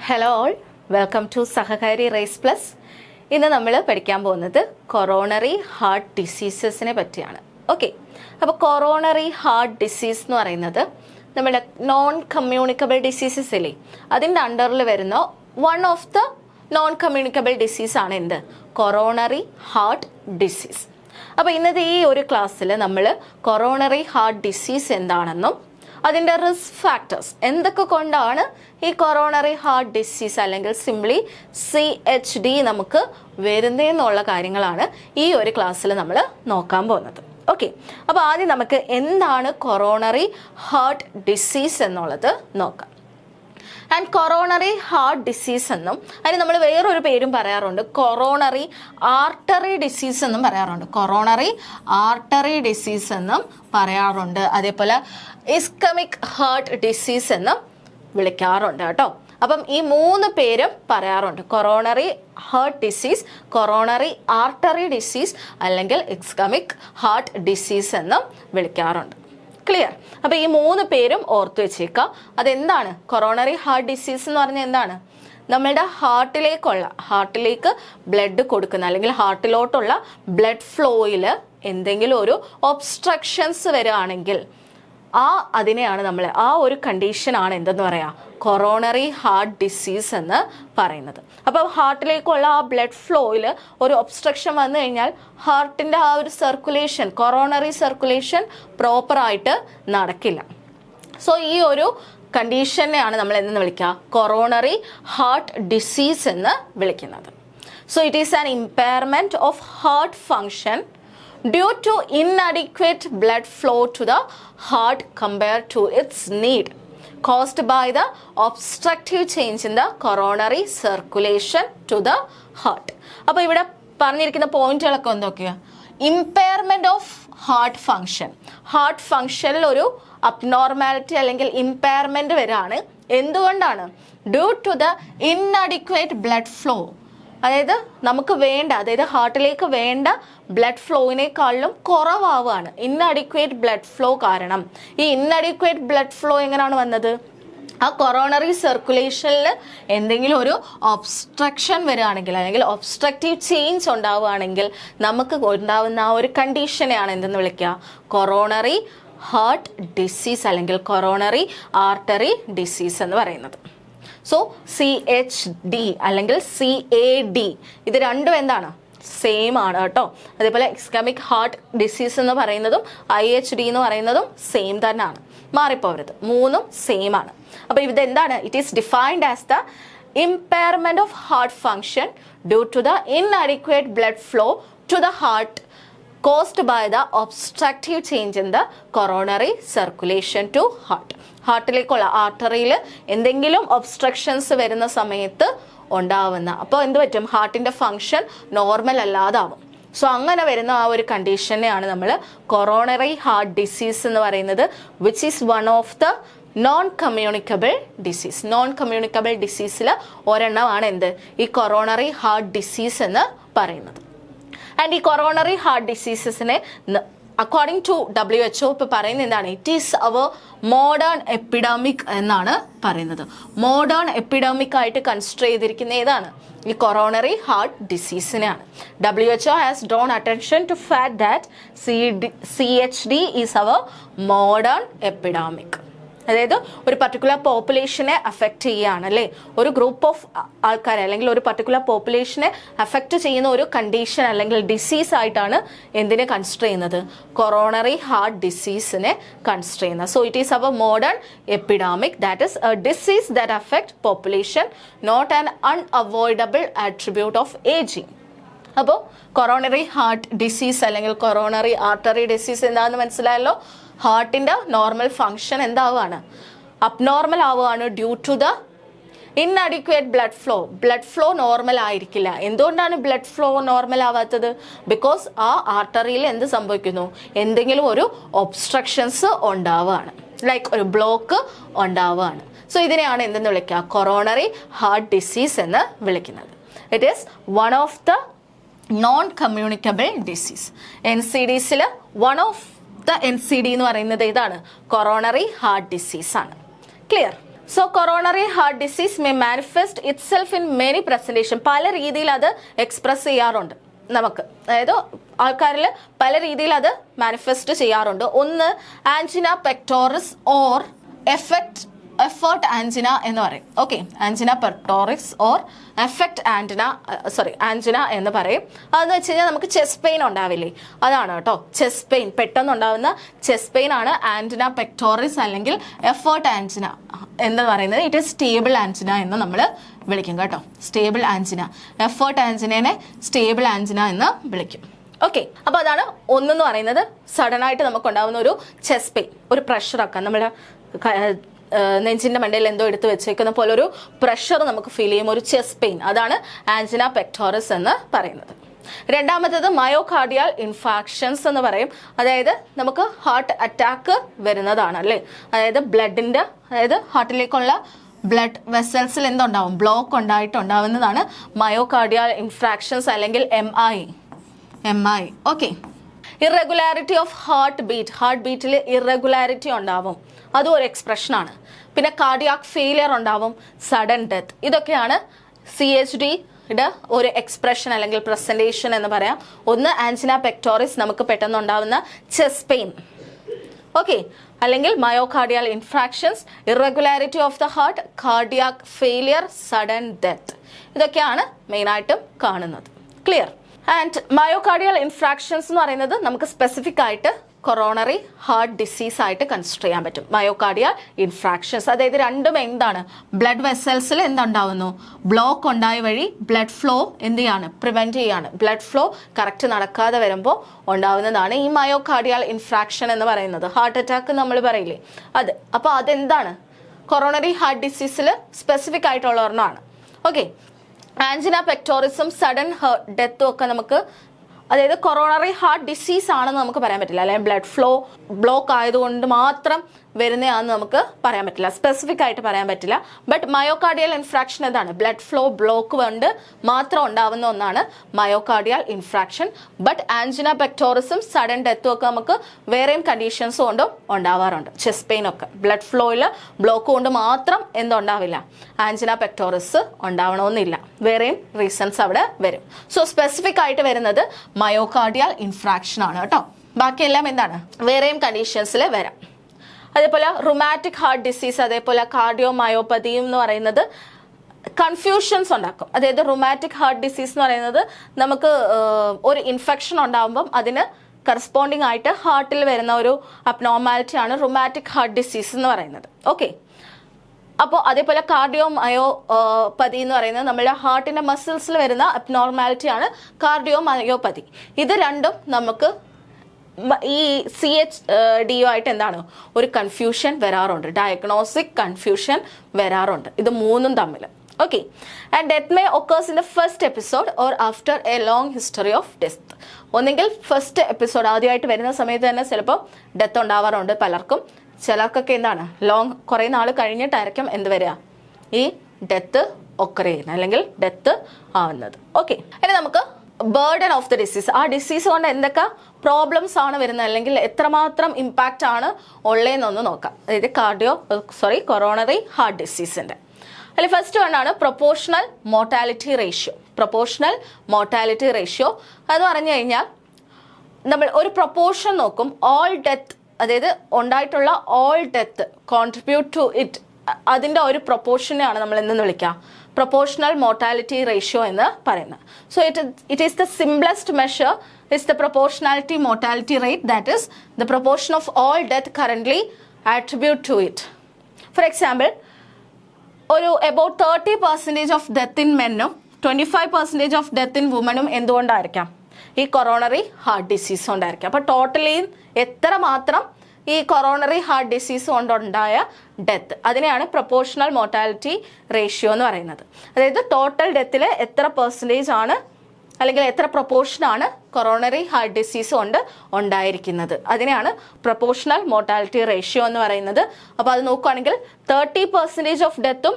Hello all, welcome to Sahakari race plus. ഇന്ന് നമ്മൾ പഠിക്കാൻ പോകുന്നത് കൊറോണറി ഹാർട്ട് ഡിസീസസിനെ പറ്റിയാണ്. ഓക്കെ, അപ്പോൾ കൊറോണറി ഹാർട്ട് ഡിസീസ് എന്ന് പറയുന്നത് നമ്മുടെ നോൺ കമ്മ്യൂണിക്കബിൾ ഡിസീസസ് ഇല്ലേ, അതിൻ്റെ അണ്ടറിൽ വരുന്ന one of the non communicable ഡിസീസാണ് എന്ത്, കൊറോണറി ഹാർട്ട് ഡിസീസ്. അപ്പോൾ ഇന്നത്തെ ഈ ഒരു ക്ലാസ്സിൽ നമ്മൾ കൊറോണറി ഹാർട്ട് ഡിസീസ് എന്താണെന്നും അതിൻ്റെ റിസ്ക് ഫാക്ടേഴ്സ് എന്തൊക്കെ കൊണ്ടാണ് ഈ കൊറോണറി ഹാർട്ട് ഡിസീസ് അല്ലെങ്കിൽ സിംപ്ലി CHD നമുക്ക് വരുന്നതെന്നുള്ള കാര്യങ്ങളാണ് ഈ ഒരു ക്ലാസ്സിൽ നമ്മൾ നോക്കാൻ പോകുന്നത്. ഓക്കെ, അപ്പോൾ ആദ്യം നമുക്ക് എന്താണ് കൊറോണറി ഹാർട്ട് ഡിസീസ് എന്നുള്ളത് നോക്കാം. ആൻഡ് കൊറോണറി ഹാർട്ട് ഡിസീസ് എന്നും അതിന് നമ്മൾ വേറൊരു പേരും പറയാറുണ്ട്, കൊറോണറി ആർട്ടറി ഡിസീസ് എന്നും പറയാറുണ്ട്. കൊറോണറി ആർട്ടറി ഡിസീസ് എന്നും പറയാറുണ്ട്. അതേപോലെ ഇസ്കമിക് ഹാർട്ട് ഡിസീസ് എന്നും വിളിക്കാറുണ്ട് കേട്ടോ. അപ്പം ഈ മൂന്ന് പേരും പറയാറുണ്ട്, coronary heart disease, coronary artery disease അല്ലെങ്കിൽ ഇസ്കമിക് ഹാർട്ട് ഡിസീസ് എന്നും വിളിക്കാറുണ്ട്. ക്ലിയർ? അപ്പോൾ ഈ മൂന്ന് പേരും ഓർത്തു വെച്ചേക്കാം. അതെന്താണ് കൊറോണറി ഹാർട്ട് ഡിസീസ് എന്ന് പറഞ്ഞാൽ എന്താണ്, നമ്മുടെ ഹാർട്ടിലേക്ക് ബ്ലഡ് കൊടുക്കുന്ന അല്ലെങ്കിൽ ഹാർട്ടിലോട്ടുള്ള ബ്ലഡ് ഫ്ലോയിൽ എന്തെങ്കിലും ഒരു ഒബ്സ്ട്രക്ഷൻസ് വരികയാണെങ്കിൽ അതിനെയാണ് നമ്മൾ ആ ഒരു കണ്ടീഷനാണ് എന്തെന്ന് പറയാം, കൊറോണറി ഹാർട്ട് ഡിസീസ് എന്ന് പറയുന്നത്. അപ്പോൾ ഹാർട്ടിലേക്കുള്ള ആ ബ്ലഡ് ഫ്ലോയിൽ ഒരു ഒബ്സ്ട്രക്ഷൻ വന്നു കഴിഞ്ഞാൽ ഹാർട്ടിൻ്റെ ആ ഒരു സർക്കുലേഷൻ, കൊറോണറി സർക്കുലേഷൻ പ്രോപ്പറായിട്ട് നടക്കില്ല. സോ ഈ ഒരു കണ്ടീഷനെയാണ് നമ്മൾ എന്തെന്ന് വിളിക്കുക, കൊറോണറി ഹാർട്ട് ഡിസീസ് എന്ന് വിളിക്കുന്നത്. So it is an impairment of heart function due to inadequate blood flow to the heart compared to its need, caused by the obstructive change in the coronary circulation to the heart. അപ്പോൾ ഇവിടെ പറഞ്ഞിരിക്കുന്ന പോയിന്റുകളൊക്കെ എന്തൊക്കെയാണ്, impairment of heart ഫങ്ഷനിൽ ഒരു abnormality അല്ലെങ്കിൽ impairment വരാണ്. എന്തുകൊണ്ടാണ്? Due to the inadequate blood flow, അതായത് നമുക്ക് വേണ്ട, അതായത് ഹാർട്ടിലേക്ക് വേണ്ട ബ്ലഡ് ഫ്ലോയിനേക്കാളും കുറവാണ് ഇൻഅഡിക്വേറ്റ് ബ്ലഡ് ഫ്ലോ കാരണം. ഈ ഇൻഅഡിക്വേറ്റ് ബ്ലഡ് ഫ്ലോ എങ്ങനെയാണ് വന്നത്, ആ കൊറോണറി സർക്കുലേഷനിൽ എന്തെങ്കിലും ഒരു ഒബ്സ്ട്രക്ഷൻ വരികയാണെങ്കിൽ അല്ലെങ്കിൽ ഒബ്സ്ട്രക്റ്റീവ് ചേഞ്ച് ഉണ്ടാവുകയാണെങ്കിൽ നമുക്ക് ഉണ്ടാവുന്ന ആ ഒരു കണ്ടീഷനെയാണ് എന്തെന്ന് വിളിക്കുക, കൊറോണറി ഹാർട്ട് ഡിസീസ് അല്ലെങ്കിൽ കൊറോണറി ആർട്ടറി ഡിസീസ് എന്ന് പറയുന്നത്. സോ CHD അല്ലെങ്കിൽ CAD ഇത് രണ്ടും എന്താണ്, സെയിം ആണ് കേട്ടോ. അതേപോലെ ഇസ്കമിക് ഹാർട്ട് ഡിസീസ് എന്ന് പറയുന്നതും IHD എന്ന് പറയുന്നതും സെയിം തന്നെയാണ്, മാറിപ്പോവരുത്, മൂന്നും സെയിം ആണ്. അപ്പോൾ ഇതെന്താണ്, it is defined as the impairment of heart function due to the inadequate blood flow to the heart caused by the obstructive change in the coronary circulation to heart. ഹാർട്ടിലേക്കുള്ള ആർട്ടറിയിൽ എന്തെങ്കിലും obstructions വരുന്ന സമയത്ത് ഉണ്ടാവുന്ന, അപ്പോൾ എന്ത് പറ്റും, ഹാർട്ടിൻ്റെ ഫങ്ഷൻ നോർമൽ അല്ലാതാവും. സോ അങ്ങനെ വരുന്ന ആ ഒരു കണ്ടീഷനെയാണ് നമ്മൾ കൊറോണറി ഹാർട്ട് ഡിസീസ് എന്ന് പറയുന്നത്, which is one of the non communicable disease. Non communicable ഡിസീസിൽ ഒരെണ്ണമാണ് എന്ത്, ഈ കൊറോണറി ഹാർട്ട് ഡിസീസ് എന്ന് പറയുന്നത്. ആൻഡ് ഈ കൊറോണറി ഹാർട്ട് ഡിസീസസിനെ അക്കോർഡിംഗ് ടു WHO ഇപ്പോൾ പറയുന്നത് എന്താണ്, it is our modern epidemic എന്നാണ് പറയുന്നത്. മോഡേൺ എപ്പിഡമിക് ആയിട്ട് കൺസിഡർ ചെയ്തിരിക്കുന്ന ഏതാണ്, ഈ കൊറോണറി ഹാർട്ട് ഡിസീസിനെയാണ്. WHO has drawn attention to fact that CHD is our modern epidemic. അതായത് ഒരു പർട്ടിക്കുലർ പോപ്പുലേഷനെ അഫക്റ്റ് ചെയ്യുകയാണ് അല്ലേ, ഒരു ഗ്രൂപ്പ് ഓഫ് ആൾക്കാരെ അല്ലെങ്കിൽ ഒരു പർട്ടിക്കുലർ പോപ്പുലേഷനെ അഫക്റ്റ് ചെയ്യുന്ന ഒരു കണ്ടീഷൻ അല്ലെങ്കിൽ ഡിസീസ് ആയിട്ടാണ് എന്തിനെ കൺസിഡർ ചെയ്യുന്നത്, കൊറോണറി ഹാർട്ട് ഡിസീസിനെ കൺസിഡർ ചെയ്യുന്നത്. So it is our modern epidemic, that is a disease that affect population, not an unavoidable attribute of ageing. അപ്പോൾ കൊറോണറി ഹാർട്ട് ഡിസീസ് അല്ലെങ്കിൽ കൊറോണറി ആർട്ടറി ഡിസീസ് എന്താണെന്ന് മനസ്സിലായല്ലോ. ഹാർട്ടിൻ്റെ നോർമൽ ഫങ്ഷൻ എന്താവുകയാണ്, abnormal ആവുകയാണ് due to the inadequate blood flow normal ആയിരിക്കില്ല. എന്തുകൊണ്ടാണ് blood flow normal ആവാത്തത്, ബിക്കോസ് ആ ആർട്ടറിയിൽ എന്ത് സംഭവിക്കുന്നു, എന്തെങ്കിലും ഒരു ഒബ്സ്ട്രക്ഷൻസ് ഉണ്ടാവുകയാണ്, ലൈക്ക് ഒരു ബ്ലോക്ക് ഉണ്ടാവുകയാണ്. സോ ഇതിനെയാണ് എന്തെന്ന് വിളിക്കുക, കൊറോണറി ഹാർട്ട് ഡിസീസ് എന്ന് വിളിക്കുന്നത്. It is one of the non communicable disease. NCDസിൽ വൺ ഓഫ് ദ NCD എന്ന് പറയുന്നത് ഇതാണ്, കൊറോണറി ഹാർട്ട് ഡിസീസ് ആണ്. Clear? So coronary heart disease may manifest itself in many presentation. പല രീതിയിൽ അത് എക്സ്പ്രസ് ചെയ്യാറുണ്ട് നമുക്ക്, അതായത് ആൾക്കാരിൽ പല രീതിയിൽ അത് മാനിഫെസ്റ്റ് ചെയ്യാറുണ്ട്. ഒന്ന് angina pectoris or effort angina എന്ന് പറയും. Okay, angina pectoris or effect angina എന്ന് പറയും. അതെന്ന് വെച്ച് കഴിഞ്ഞാൽ നമുക്ക് ചെസ്റ്റ് പെയിൻ ഉണ്ടാവില്ലേ, അതാണ് കേട്ടോ ചെസ്റ്റ് പെയിൻ. പെട്ടെന്ന് ഉണ്ടാവുന്ന ചെസ്റ്റ് പെയിൻ ആണ് ആൻജിന പെക്ടോറിസ് അല്ലെങ്കിൽ എഫേർട്ട് ആൻജിന എന്ന് പറയുന്നത്. ഇറ്റ് ഈസ് സ്റ്റേബിൾ ആൻജിന എന്ന് നമ്മൾ വിളിക്കും കേട്ടോ. സ്റ്റേബിൾ ആൻജിന, എഫേർട്ട് ആൻജിനെ സ്റ്റേബിൾ ആൻജിന എന്ന് വിളിക്കും. ഓക്കെ, അപ്പോൾ അതാണ് ഒന്നെന്ന് പറയുന്നത്. സഡൻ ആയിട്ട് നമുക്ക് ഉണ്ടാകുന്ന ഒരു ചെസ്റ്റ് പെയിൻ, ഒരു പ്രഷറൊക്കെ നമ്മുടെ നെഞ്ചിന്റെ മണ്ടയിൽ എന്തോ എടുത്ത് വെച്ചേക്കുന്ന പോലെ ഒരു പ്രഷർ നമുക്ക് ഫീൽ ചെയ്യും, ഒരു ചെസ്റ്റ് പെയിൻ. അതാണ് ആൻജിന പെക്ടോറിസ് എന്ന് പറയുന്നത്. രണ്ടാമത്തേത് മയോകാർഡിയൽ ഇൻഫാക്ഷൻസ് എന്ന് പറയും. അതായത് നമുക്ക് ഹാർട്ട് അറ്റാക്ക് വരുന്നതാണ് അല്ലേ. അതായത് അതായത് ഹാർട്ടിലേക്കുള്ള ബ്ലഡ് വെസൽസിൽ എന്തുണ്ടാവും, ബ്ലോക്ക് ഉണ്ടാവുന്നതാണ് മയോകാർഡിയൽ ഇൻഫ്രാക്ഷൻസ് അല്ലെങ്കിൽ MI. Okay, irregularity of heart ബീറ്റിൽ ഇറഗുലാരിറ്റി ഉണ്ടാവും, അതും ഒരു എക്സ്പ്രഷനാണ്. പിന്നെ കാർഡിയാക് ഫെയിലിയർ ഉണ്ടാവും, സഡൻ ഡെത്ത്. ഇതൊക്കെയാണ് CHDയുടെ ഒരു എക്സ്പ്രഷൻ അല്ലെങ്കിൽ പ്രസന്റേഷൻ എന്ന് പറയാം. ഒന്ന് ആൻജിന പെക്ടോറിസ്, നമുക്ക് പെട്ടെന്നുണ്ടാവുന്ന ചെസ്റ്റ് പെയിൻ. ഓക്കെ, അല്ലെങ്കിൽ myocardial infractions, irregularity of the heart, cardiac failure, sudden death. ഇതൊക്കെയാണ് മെയിനായിട്ടും കാണുന്നത്. ക്ലിയർ? ആൻഡ് മയോകാർഡിയൽ ഇൻഫ്രാക്ഷൻസ് എന്ന് പറയുന്നത് നമുക്ക് സ്പെസിഫിക് ആയിട്ട് കൊറോണറി ഹാർട്ട് ഡിസീസ് ആയിട്ട് കൺസിഡർ ചെയ്യാൻ പറ്റും. മയോകാർഡിയൽ ഇൻഫ്രാക്ഷൻസ്, അതായത് രണ്ടും എന്താണ്, ബ്ലഡ് വെസൽസിൽ എന്തുണ്ടാവുന്നു, ബ്ലോക്ക് ഉണ്ടായ വഴി ബ്ലഡ് ഫ്ലോ പ്രിവെന്റ് ചെയ്യാണ്. ബ്ലഡ് ഫ്ലോ കറക്റ്റ് നടക്കാതെ വരുമ്പോൾ ഉണ്ടാവുന്നതാണ് ഈ മയോകാർഡിയൽ ഇൻഫ്രാക്ഷൻ എന്ന് പറയുന്നത്. ഹാർട്ട് അറ്റാക്ക് നമ്മൾ പറയില്ലേ, അത്. അപ്പോൾ അതെന്താണ്, കൊറോണറി ഹാർട്ട് ഡിസീസിൽ സ്പെസിഫിക് ആയിട്ടുള്ള ഒരെണ്ണമാണ്. ഓക്കെ, ആൻജിന പെക്ടോറിസും സഡൻ ഡെത്തും ഒക്കെ നമുക്ക്, അതായത് കൊറോണറി ഹാർട്ട് ഡിസീസ് ആണെന്ന് നമുക്ക് പറയാൻ പറ്റില്ല, അല്ലെങ്കിൽ ബ്ലഡ് ഫ്ലോ ബ്ലോക്ക് ആയതുകൊണ്ട് മാത്രം വരുന്നതാണെന്ന് നമുക്ക് പറയാൻ പറ്റില്ല, സ്പെസിഫിക് ആയിട്ട് പറയാൻ പറ്റില്ല. ബട്ട് മയോകാർഡിയൽ ഇൻഫ്രാക്ഷൻ എന്താണ്, ബ്ലഡ് ഫ്ലോ ബ്ലോക്ക് കൊണ്ട് മാത്രം ഉണ്ടാവുന്ന ഒന്നാണ് മയോകാർഡിയൽ ഇൻഫ്രാക്ഷൻ. ബട്ട് ആൻജിന പെക്ടോറിസും സഡൻ ഡെത്തും ഒക്കെ നമുക്ക് വേറെയും കണ്ടീഷൻസ് കൊണ്ടും ഉണ്ടാവാറുണ്ട്. ചെസ്റ്റ് പെയിൻ ഒക്കെ ബ്ലഡ് ഫ്ലോയിൽ ബ്ലോക്ക് കൊണ്ട് മാത്രം എന്തുണ്ടാവില്ല, ആൻജിന പെക്ടോറിസ് ഉണ്ടാവണമെന്നില്ല, വേറെയും റീസൺസ് അവിടെ വരും. സോ സ്പെസിഫിക് ആയിട്ട് വരുന്നത് മയോകാർഡിയൽ ഇൻഫ്രാക്ഷൻ ആണ് കേട്ടോ. ബാക്കിയെല്ലാം എന്താണ്, വേറെയും കണ്ടീഷൻസിൽ വരാം. അതേപോലെ റുമാറ്റിക് ഹാർട്ട് ഡിസീസ്, അതേപോലെ കാർഡിയോമയോപ്പതിയും എന്ന് പറയുന്നത് കൺഫ്യൂഷൻസ് ഉണ്ടാക്കും. അതായത് റുമാറ്റിക് ഹാർട്ട് ഡിസീസ് എന്ന് പറയുന്നത് നമുക്ക് ഒരു ഇൻഫെക്ഷൻ ഉണ്ടാകുമ്പം അതിന് കറസ്പോണ്ടിങ് ആയിട്ട് ഹാർട്ടിൽ വരുന്ന ഒരു അബ്നോർമാലിറ്റിയാണ് റുമാറ്റിക് ഹാർട്ട് ഡിസീസ് എന്ന് പറയുന്നത്. ഓക്കെ, അപ്പോൾ അതേപോലെ കാർഡിയോമയോപ്പതി എന്ന് പറയുന്നത് നമ്മുടെ ഹാർട്ടിന്റെ മസിൽസിൽ വരുന്ന അബ്നോർമാലിറ്റിയാണ് കാർഡിയോമയോപ്പതി. ഇത് രണ്ടും നമുക്ക് ഈ CHD ആയിട്ട് എന്താണ് ഒരു കൺഫ്യൂഷൻ വരാറുണ്ട്, ഡയഗ്നോസ്റ്റിക് കൺഫ്യൂഷൻ വരാറുണ്ട്, ഇത് മൂന്നും തമ്മിൽ. Okay, and death may occurs in the first episode or after A long history of death. ഒന്നെങ്കിൽ ഫസ്റ്റ് എപ്പിസോഡ് ആദ്യമായിട്ട് വരുന്ന സമയത്ത് തന്നെ ചിലപ്പോൾ ഡെത്ത് ഉണ്ടാവാറുണ്ട് പലർക്കും. ചിലർക്കൊക്കെ എന്താണ് കുറേ നാൾ കഴിഞ്ഞിട്ടായിരിക്കും വരിക, ഈ ഡെത്ത് ഒക്കർ ചെയ്യുന്നത് അല്ലെങ്കിൽ ഡെത്ത് ആവുന്നത്. ഓക്കെ, ഇനി നമുക്ക് ബേർഡൻ ഓഫ് ദ ഡിസീസ്, ആ ഡിസീസ് കൊണ്ട് എന്തൊക്കെ പ്രോബ്ലംസ് ആണ് വരുന്നത് അല്ലെങ്കിൽ എത്രമാത്രം ഇമ്പാക്റ്റ് ആണ് ഉള്ളതെന്നൊന്ന് നോക്കാം. അതായത് കൊറോണറി ഹാർട്ട് ഡിസീസിന്റെ അതിൽ ഫസ്റ്റ് വണ്ണാണ് പ്രൊപ്പോർഷണൽ മോർട്ടാലിറ്റി റേഷ്യോ. അത് പറഞ്ഞു കഴിഞ്ഞാൽ നമ്മൾ ഒരു പ്രൊപ്പോർഷൻ നോക്കും, ഓൾ ഡെത്ത്, അതായത് ഉണ്ടായിട്ടുള്ള all death contribute to it, അതിൻ്റെ ഒരു പ്രൊപ്പോർഷനെയാണ് നമ്മൾ എന്തെന്ന് വിളിക്കുക, പ്രൊപ്പോർഷണൽ മോർട്ടാലിറ്റി റേഷ്യോ എന്ന് പറയുന്നത്. So it is the simplest measure is the proportionality mortality rate, that is the proportion of all death currently attribute to it. For example, about 30% of death in men-ഉം 25% of death in women-ഉം എന്തുകൊണ്ടായിരിക്കാം, ഈ coronary heart disease കൊണ്ടായിരിക്കാം. അപ്പോൾ totally എത്ര മാത്രം ഈ coronary heart disease കൊണ്ടുണ്ടായ death, അതിനെയാണ് proportional mortality ratio എന്ന് പറയുന്നത്. അതായത് ടോട്ടൽ ഡെത്തിൽ എത്ര പെർസെൻറ്റേജ് ആണ് അല്ലെങ്കിൽ എത്ര പ്രൊപ്പോർഷനാണ് കൊറോണറി ഹാർട്ട് ഡിസീസ് കൊണ്ട് ഉണ്ടായിരിക്കുന്നത്, അതിനെയാണ് പ്രൊപ്പോർഷണൽ മോർട്ടാലിറ്റി റേഷ്യോ എന്ന് പറയുന്നത്. അപ്പോൾ അത് നോക്കുകയാണെങ്കിൽ 30% ഓഫ് ഡെത്തും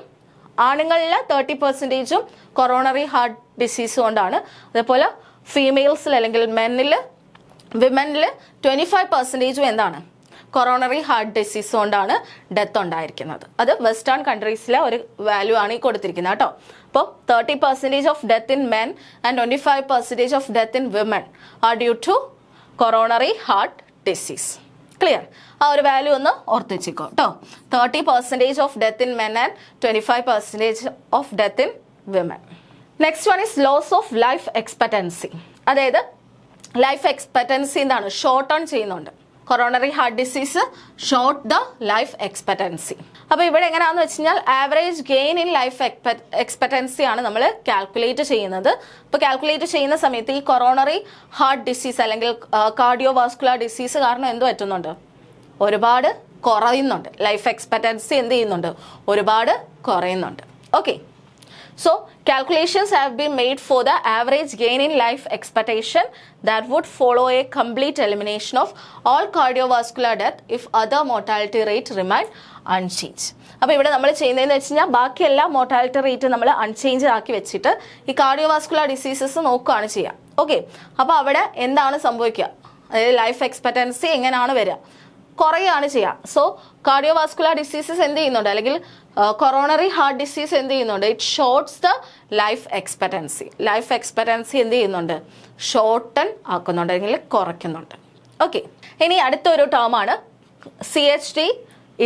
ആണുങ്ങളിൽ 30%ഉം കൊറോണറി ഹാർട്ട് ഡിസീസ് കൊണ്ടാണ്. അതേപോലെ ഫീമെയിൽസിൽ അല്ലെങ്കിൽ വിമനിൽ 25%ഉം എന്താണ്, കൊറോണറി ഹാർട്ട് ഡിസീസ് കൊണ്ടാണ് ഡെത്ത് ഉണ്ടായിരിക്കുന്നത്. അത് വെസ്റ്റേൺ കൺട്രീസിലെ ഒരു വാല്യൂ ആണ് ഈ കൊടുത്തിരിക്കുന്നത് കേട്ടോ. അപ്പോൾ 30% of death in men and 25% of death in women are due to coronary heart disease. Clear? ആ ഒരു വാല്യൂ ഒന്ന് ഓർത്ത് വെച്ചിക്കോ കേട്ടോ. 30% of death in men and 25% of death in women. Next one is loss of life expectancy. അതായത് life expectancy എന്താണ്? Short on ചെയ്യുന്നുണ്ട്. Coronary heart disease short the life expectancy. അപ്പോൾ ഇവിടെ എങ്ങനെയാണെന്ന് വെച്ച് കഴിഞ്ഞാൽ average gain in life expectancy ആണ് നമ്മൾ കാൽക്കുലേറ്റ് ചെയ്യുന്നത്. അപ്പോൾ കാൽക്കുലേറ്റ് ചെയ്യുന്ന സമയത്ത് ഈ കൊറോണറി ഹാർട്ട് ഡിസീസ് അല്ലെങ്കിൽ കാർഡിയോ വാസ്കുലർ ഡിസീസ് കാരണം എന്ത് പറ്റുന്നുണ്ട്? ഒരുപാട് കുറയുന്നുണ്ട്. ലൈഫ് എക്സ്പെക്റ്റൻസി എന്ത് ചെയ്യുന്നുണ്ട്? ഒരുപാട് കുറയുന്നുണ്ട്. Okay, so calculations have been made for the average gain in life expectation that would follow a complete elimination of all cardiovascular death if other mortality rate remain unchanged. അപ്പോൾ ഇവിടെ നമ്മൾ ചെയ്യുന്നതെന്ന് വെച്ച് കഴിഞ്ഞാൽ ബാക്കി എല്ലാ മോർട്ടാലിറ്റി റേറ്റ് നമ്മൾ unchanged ആക്കി വെച്ചിട്ട് ഈ കാർഡിയോവാസ്കുലർ ഡിസീസസ് നോക്കുകയാണ് ചെയ്യുക. ഓക്കെ, അപ്പോൾ അവിടെ എന്താണ് സംഭവിക്കുക? അതായത് ലൈഫ് എക്സ്പെക്റ്റൻസി എങ്ങനെയാണ് വരിക? കുറയാണ് ചെയ്യുക. സോ കാർഡിയോവാസ്കുലർ ഡിസീസസ് എന്ത് ചെയ്യുന്നുണ്ട്? അല്ലെങ്കിൽ കൊറോണറി ഹാർട്ട് ഡിസീസ് എന്ത് ചെയ്യുന്നുണ്ട്? It shorts the life expectancy. Life expectancy എന്ത് ചെയ്യുന്നുണ്ട്? ഷോർട്ടൺ ആക്കുന്നുണ്ട് അല്ലെങ്കിൽ കുറയ്ക്കുന്നുണ്ട്. ഓക്കെ, ഇനി അടുത്തൊരു ടേമാണ് CHD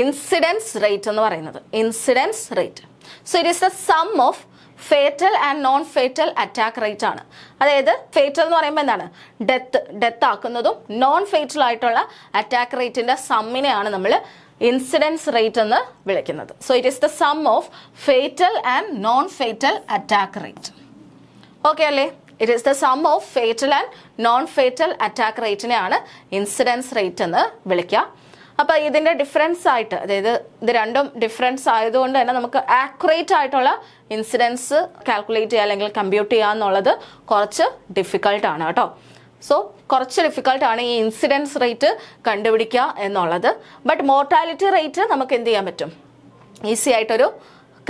ഇൻസിഡൻസ് റേറ്റ് എന്ന് പറയുന്നത്. Incidence rate. So it is the sum of fatal and non fatal attack rate ആണ്. അതായത് ഫേറ്റൽ എന്ന് പറയുമ്പോൾ എന്താണ്? ഡെത്ത് ആക്കുന്നതും നോൺ ഫേറ്റൽ ആയിട്ടുള്ള അറ്റാക്ക് റേറ്റിന്റെ സമ്മിനെയാണ് നമ്മൾ ഇൻസിഡൻസ് റേറ്റ് എന്ന് വിളിക്കുന്നത്. So it is the sum of fatal and non fatal attack rate. Okay അല്ലേ? It is the sum of fatal and non fatal attack റേറ്റിനെയാണ് ഇൻസിഡൻസ് റേറ്റ് എന്ന് വിളിക്കുക. അപ്പോൾ ഇതിൻ്റെ ഡിഫറൻസ് ആയിട്ട്, അതായത് ഇത് രണ്ടും ഡിഫറൻസ് ആയതുകൊണ്ട് തന്നെ നമുക്ക് ആക്യുറേറ്റ് ആയിട്ടുള്ള ഇൻസിഡൻസ് കാൽക്കുലേറ്റ് ചെയ്യുക അല്ലെങ്കിൽ കമ്പ്യൂട്ട് ചെയ്യുക എന്നുള്ളത് കുറച്ച് ഡിഫിക്കൾട്ടാണ് കേട്ടോ. സോ കുറച്ച് ഡിഫിക്കൾട്ടാണ് ഈ ഇൻസിഡൻസ് റേറ്റ് കണ്ടുപിടിക്കുക എന്നുള്ളത്. ബട്ട് മോർട്ടാലിറ്റി റേറ്റ് നമുക്ക് എന്ത് ചെയ്യാൻ പറ്റും? ഈസി ആയിട്ടൊരു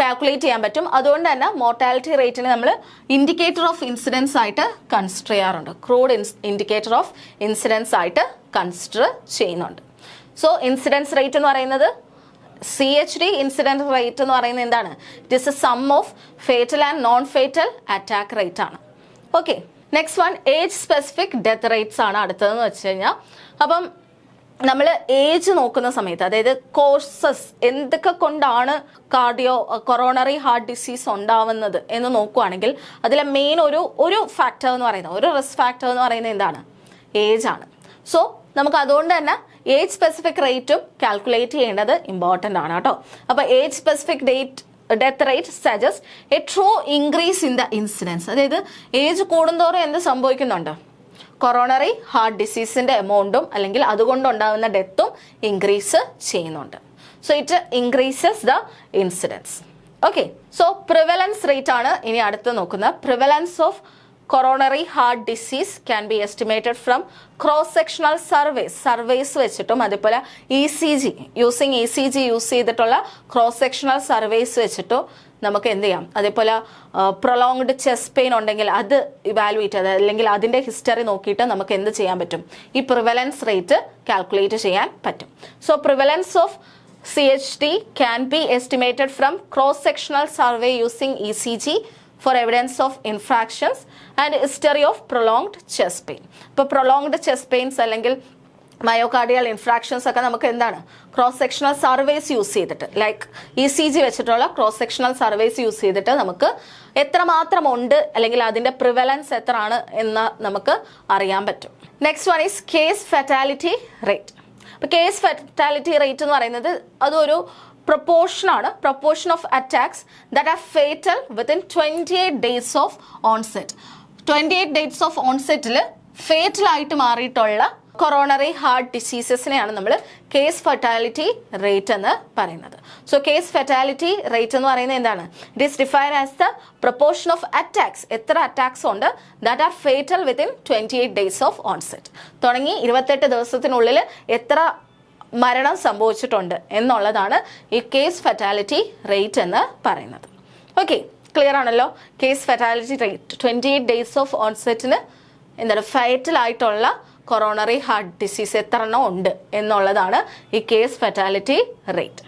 കാൽക്കുലേറ്റ് ചെയ്യാൻ പറ്റും. അതുകൊണ്ട് തന്നെ മോർട്ടാലിറ്റി റേറ്റിനെ നമ്മൾ ഇൻഡിക്കേറ്റർ ഓഫ് ഇൻസിഡൻസ് ആയിട്ട് കൺസിഡർ ചെയ്യാറുണ്ട്. ക്രൂഡ് ഇൻഡിക്കേറ്റർ ഓഫ് ഇൻസിഡൻസ് ആയിട്ട് കൺസിഡർ ചെയ്യുന്നുണ്ട്. സോ ഇൻസിഡൻസ് റേറ്റ് എന്ന് പറയുന്നത് CHD ഇൻസിഡൻസ് റേറ്റ് എന്ന് പറയുന്നത് എന്താണ്? It is a sum of fatal and non fatal attack rate ആണ്. Okay, next one age specific death rates ആണ് അടുത്തതെന്ന് വെച്ച് കഴിഞ്ഞാൽ. അപ്പം നമ്മൾ ഏജ് നോക്കുന്ന സമയത്ത്, അതായത് കോഴ്സസ് എന്തൊക്കെ കൊണ്ടാണ് കൊറോണറി ഹാർട്ട് ഡിസീസ് ഉണ്ടാവുന്നത് എന്ന് നോക്കുകയാണെങ്കിൽ അതിലെ മെയിൻ ഒരു ഫാക്ടർ എന്ന് പറയുന്നത്, ഒരു റിസ്ക് ഫാക്ടർ എന്ന് പറയുന്നത് എന്താണ്? ഏജ് ആണ്. സോ നമുക്ക് അതുകൊണ്ട് തന്നെ ഏജ് സ്പെസിഫിക് റേറ്റും കാൽക്കുലേറ്റ് ചെയ്യേണ്ടത് ഇമ്പോർട്ടൻ്റ് ആണ് കേട്ടോ. അപ്പോൾ age specific death rate suggest a true increase in the incidence. അതായത് ഏജ് കൂടുന്തോറും എന്ത് സംഭവിക്കുന്നുണ്ട്? കൊറോണറി ഹാർട്ട് ഡിസീസിന്റെ എമൗണ്ടും അല്ലെങ്കിൽ അതുകൊണ്ടുണ്ടാകുന്ന ഡെത്തും ഇൻക്രീസ് ചെയ്യുന്നുണ്ട്. So it increases the incidence. Okay, so prevalence rate ആണ് ഇനി അടുത്ത് നോക്കുന്നത്. Prevalence of coronary heart disease can be estimated from cross sectional surveys വെച്ചിട്ടും അതുപോലെ യൂസിങ് ECG യൂസ് ചെയ്തിട്ടുള്ള ക്രോസ് സെക്ഷണൽ സർവേസ് വെച്ചിട്ടും നമുക്ക് എന്ത് ചെയ്യാം? അതേപോലെ പ്രൊലോങ്ഡ് ചെസ്റ്റ് പെയിൻ ഉണ്ടെങ്കിൽ അത് ഇവാലുവേറ്റ് ചെയ്ത് അല്ലെങ്കിൽ അതിൻ്റെ ഹിസ്റ്ററി നോക്കിയിട്ട് നമുക്ക് എന്ത് ചെയ്യാൻ പറ്റും? ഈ പ്രിവലൻസ് റേറ്റ് കാൽക്കുലേറ്റ് ചെയ്യാൻ പറ്റും. So prevalence of CHD can be estimated from cross sectional survey using ECG for evidence of infractions and history of prolonged chest pain. ഇപ്പോൾ പ്രൊലോങ്ഡ് ചെസ്റ്റ് പെയിൻസ് അല്ലെങ്കിൽ മയോകാർഡിയൽ ഇൻഫ്രാക്ഷൻസ് ഒക്കെ നമുക്ക് എന്താണ്? ക്രോസ് സെക്ഷണൽ സർവേസ് യൂസ് ചെയ്തിട്ട്, like ECG വെച്ചിട്ടുള്ള cross sectional surveys use ചെയ്തിട്ട് നമുക്ക് എത്രമാത്രം ഉണ്ട് അല്ലെങ്കിൽ അതിൻ്റെ പ്രിവലൻസ് എത്ര ആണ് എന്ന് നമുക്ക് അറിയാൻ പറ്റും. Next one is case fatality rate. അപ്പോൾ കേസ് ഫെറ്റാലിറ്റി റേറ്റ് എന്ന് പറയുന്നത് അതൊരു proportion of attacks that are fatal within 28 days of onset. 28 days of onsetൽ fatal ആയിട്ട് മാറിയിട്ടുള്ള കൊറോണറി ഹാർട്ട് ഡിസീസസിനെയാണ് നമ്മൾ കേസ് ഫെറ്റാലിറ്റി റേറ്റ് എന്ന് പറയുന്നത്. സോ കേസ് ഫെറ്റാലിറ്റി റേറ്റ് എന്ന് പറയുന്നത് എന്താണ്? It is define as the proportion of attacks. എത്ര അറ്റാക്സ് ഉണ്ട് that are fatal within 28 days of onset. തുടങ്ങി 28 ദിവസത്തിനുള്ളിൽ എത്ര മരണം സംഭവിച്ചിട്ടുണ്ട് എന്നുള്ളതാണ് ഈ കേസ് ഫെറ്റാലിറ്റി റേറ്റ് എന്ന് പറയുന്നത്. ഓക്കെ, ക്ലിയർ ആണല്ലോ? Case fatality rate 28 days of ഓൺസെറ്റിന് എന്താണ് ഫേറ്റൽ ആയിട്ടുള്ള കൊറോണറി ഹാർട്ട് ഡിസീസ് എത്ര എണ്ണം ഉണ്ട് എന്നുള്ളതാണ് ഈ case fatality rate.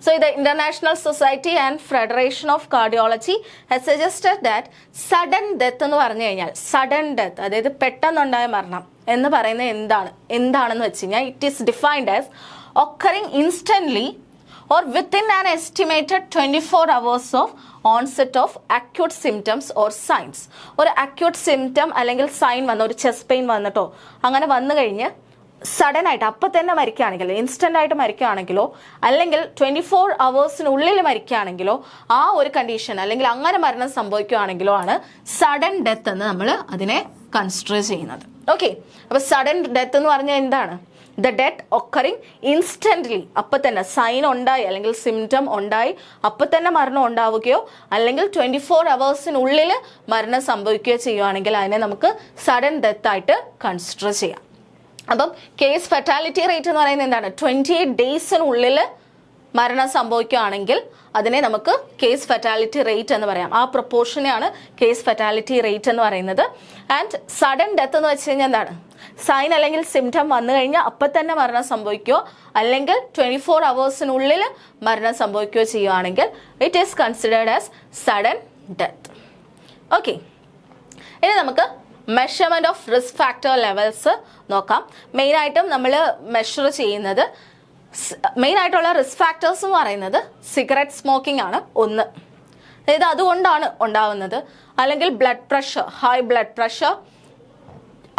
So, the International Society and Federation of Cardiology has suggested that sudden death എന്ന് പറഞ്ഞു കഴിഞ്ഞാൽ sudden death, അതായത് പെട്ടെന്നുണ്ടായ മരണം എന്ന് പറയുന്നത് എന്താണെന്ന് വെച്ച് കഴിഞ്ഞാൽ it is defined as occurring instantly or within an estimated 24 hours of onset of acute symptoms or signs. ഒരു acute symptom അല്ലെങ്കിൽ സൈൻ വന്ന ഒരു ചെസ്റ്റ് പെയിൻ വന്നിട്ടോ അങ്ങനെ വന്നു കഴിഞ്ഞ് സഡൻ ആയിട്ട് അപ്പം തന്നെ മരിക്കുകയാണെങ്കിലോ ഇൻസ്റ്റന്റ് ആയിട്ട് മരിക്കുകയാണെങ്കിലോ അല്ലെങ്കിൽ 24 അവേഴ്സിനുള്ളിൽ മരിക്കുകയാണെങ്കിലോ ആ ഒരു കണ്ടീഷൻ അല്ലെങ്കിൽ അങ്ങനെ മരണം സംഭവിക്കുകയാണെങ്കിലോ ആണ് സഡൻ ഡെത്ത് എന്ന് നമ്മൾ അതിനെ കൺസിഡർ ചെയ്യുന്നത്. ഓക്കെ, അപ്പൊ സഡൻ ഡെത്ത് എന്ന് പറഞ്ഞാൽ എന്താണ്? ദ ഡെത്ത് ഒക്കറിങ് ഇൻസ്റ്റന്റ്ലി, അപ്പം തന്നെ സൈൻ ഉണ്ടായി അല്ലെങ്കിൽ സിംറ്റം ഉണ്ടായി അപ്പം തന്നെ മരണം ഉണ്ടാവുകയോ അല്ലെങ്കിൽ 24 അവേഴ്സിനുള്ളിൽ മരണം സംഭവിക്കുകയോ ചെയ്യുകയാണെങ്കിൽ അതിനെ നമുക്ക് സഡൻ ഡെത്ത് ആയിട്ട് കൺസിഡർ ചെയ്യാം. അപ്പം കേസ് ഫെറ്റാലിറ്റി റേറ്റ് എന്ന് പറയുന്നത് എന്താണ്? 28 ഡേയ്സിനുള്ളിൽ മരണം സംഭവിക്കുകയാണെങ്കിൽ അതിനെ നമുക്ക് കേസ് ഫെറ്റാലിറ്റി റേറ്റ് എന്ന് പറയാം. ആ പ്രൊപ്പോർഷനെയാണ് കേസ് ഫെറ്റാലിറ്റി റേറ്റ് എന്ന് പറയുന്നത്. ആൻഡ് സഡൻ ഡെത്ത് എന്ന് വെച്ച് കഴിഞ്ഞാൽ എന്താണ്? സൈൻ അല്ലെങ്കിൽ സിംറ്റം വന്നു കഴിഞ്ഞാൽ അപ്പം തന്നെ മരണം സംഭവിക്കുകയോ അല്ലെങ്കിൽ 24 അവേഴ്സിനുള്ളിൽ മരണം സംഭവിക്കുകയോ ചെയ്യുകയാണെങ്കിൽ it is considered as sudden death. Okay, ഇനി നമുക്ക് measurement of risk factor levels നോക്കാം. മെയിനായിട്ടും നമ്മൾ മെഷർ ചെയ്യുന്നത് മെയിനായിട്ടുള്ള റിസ്ക് ഫാക്ടേഴ്സ് എന്ന് പറയുന്നത് സിഗരറ്റ് സ്മോക്കിംഗ് ആണ് ഒന്ന്, അതായത് അതുകൊണ്ടാണ് ഉണ്ടാവുന്നത്, അല്ലെങ്കിൽ blood pressure, high blood pressure,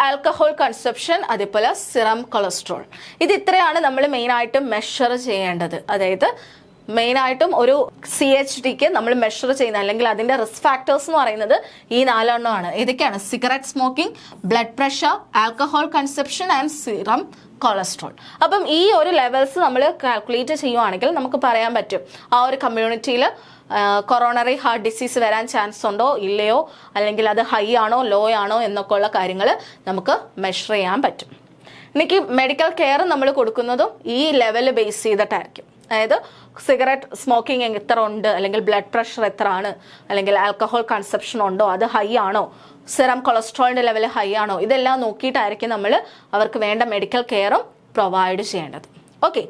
alcohol consumption, അതേപോലെ സിറം കൊളസ്ട്രോൾ. ഇത് ഇത്രയാണ് നമ്മൾ മെയിനായിട്ടും മെഷർ ചെയ്യേണ്ടത്. അതായത് മെയിനായിട്ടും ഒരു CHDക്ക് നമ്മൾ മെഷർ ചെയ്യുന്ന അല്ലെങ്കിൽ അതിന്റെ റിസ്ക് ഫാക്ടേഴ്സ് എന്ന് പറയുന്നത് ഈ 4 എണ്ണമാണ്. ഏതൊക്കെയാണ്? Cigarette smoking, blood pressure, alcohol consumption and serum cholesterol. അപ്പം ഈ ഒരു ലെവൽസ് നമ്മൾ കാൽക്കുലേറ്റ് ചെയ്യുവാണെങ്കിൽ നമുക്ക് പറയാൻ പറ്റും ആ ഒരു കമ്മ്യൂണിറ്റിയിൽ കൊറോണറി ഹാർട്ട് ഡിസീസ് വരാൻ ചാൻസ് ഉണ്ടോ ഇല്ലയോ, അല്ലെങ്കിൽ അത് ഹൈ ആണോ ലോ ആണോ എന്നൊക്കെ ഉള്ള കാര്യങ്ങൾ നമുക്ക് മെഷർ ചെയ്യാൻ പറ്റും. എനിക്ക് മെഡിക്കൽ കെയർ നമ്മൾ കൊടുക്കുന്നതും ഈ ലെവൽ ബേസ് ചെയ്തിട്ടായിരിക്കും. അതായത് സിഗരറ്റ് സ്മോക്കിംഗ് എത്ര ഉണ്ട്, അല്ലെങ്കിൽ ബ്ലഡ് പ്രഷർ എത്ര ആണ്, അല്ലെങ്കിൽ ആൽക്കഹോൾ കൺസപ്ഷൻ ഉണ്ടോ, അത് ഹൈ ആണോ, സിറം കൊളസ്ട്രോളിന്റെ ലെവൽ ഹൈ ആണോ, ഇതെല്ലാം നോക്കിയിട്ടായിരിക്കും നമ്മൾ അവർക്ക് വേണ്ട മെഡിക്കൽ കെയറും പ്രൊവൈഡ് ചെയ്യേണ്ടത്. ഓക്കെ,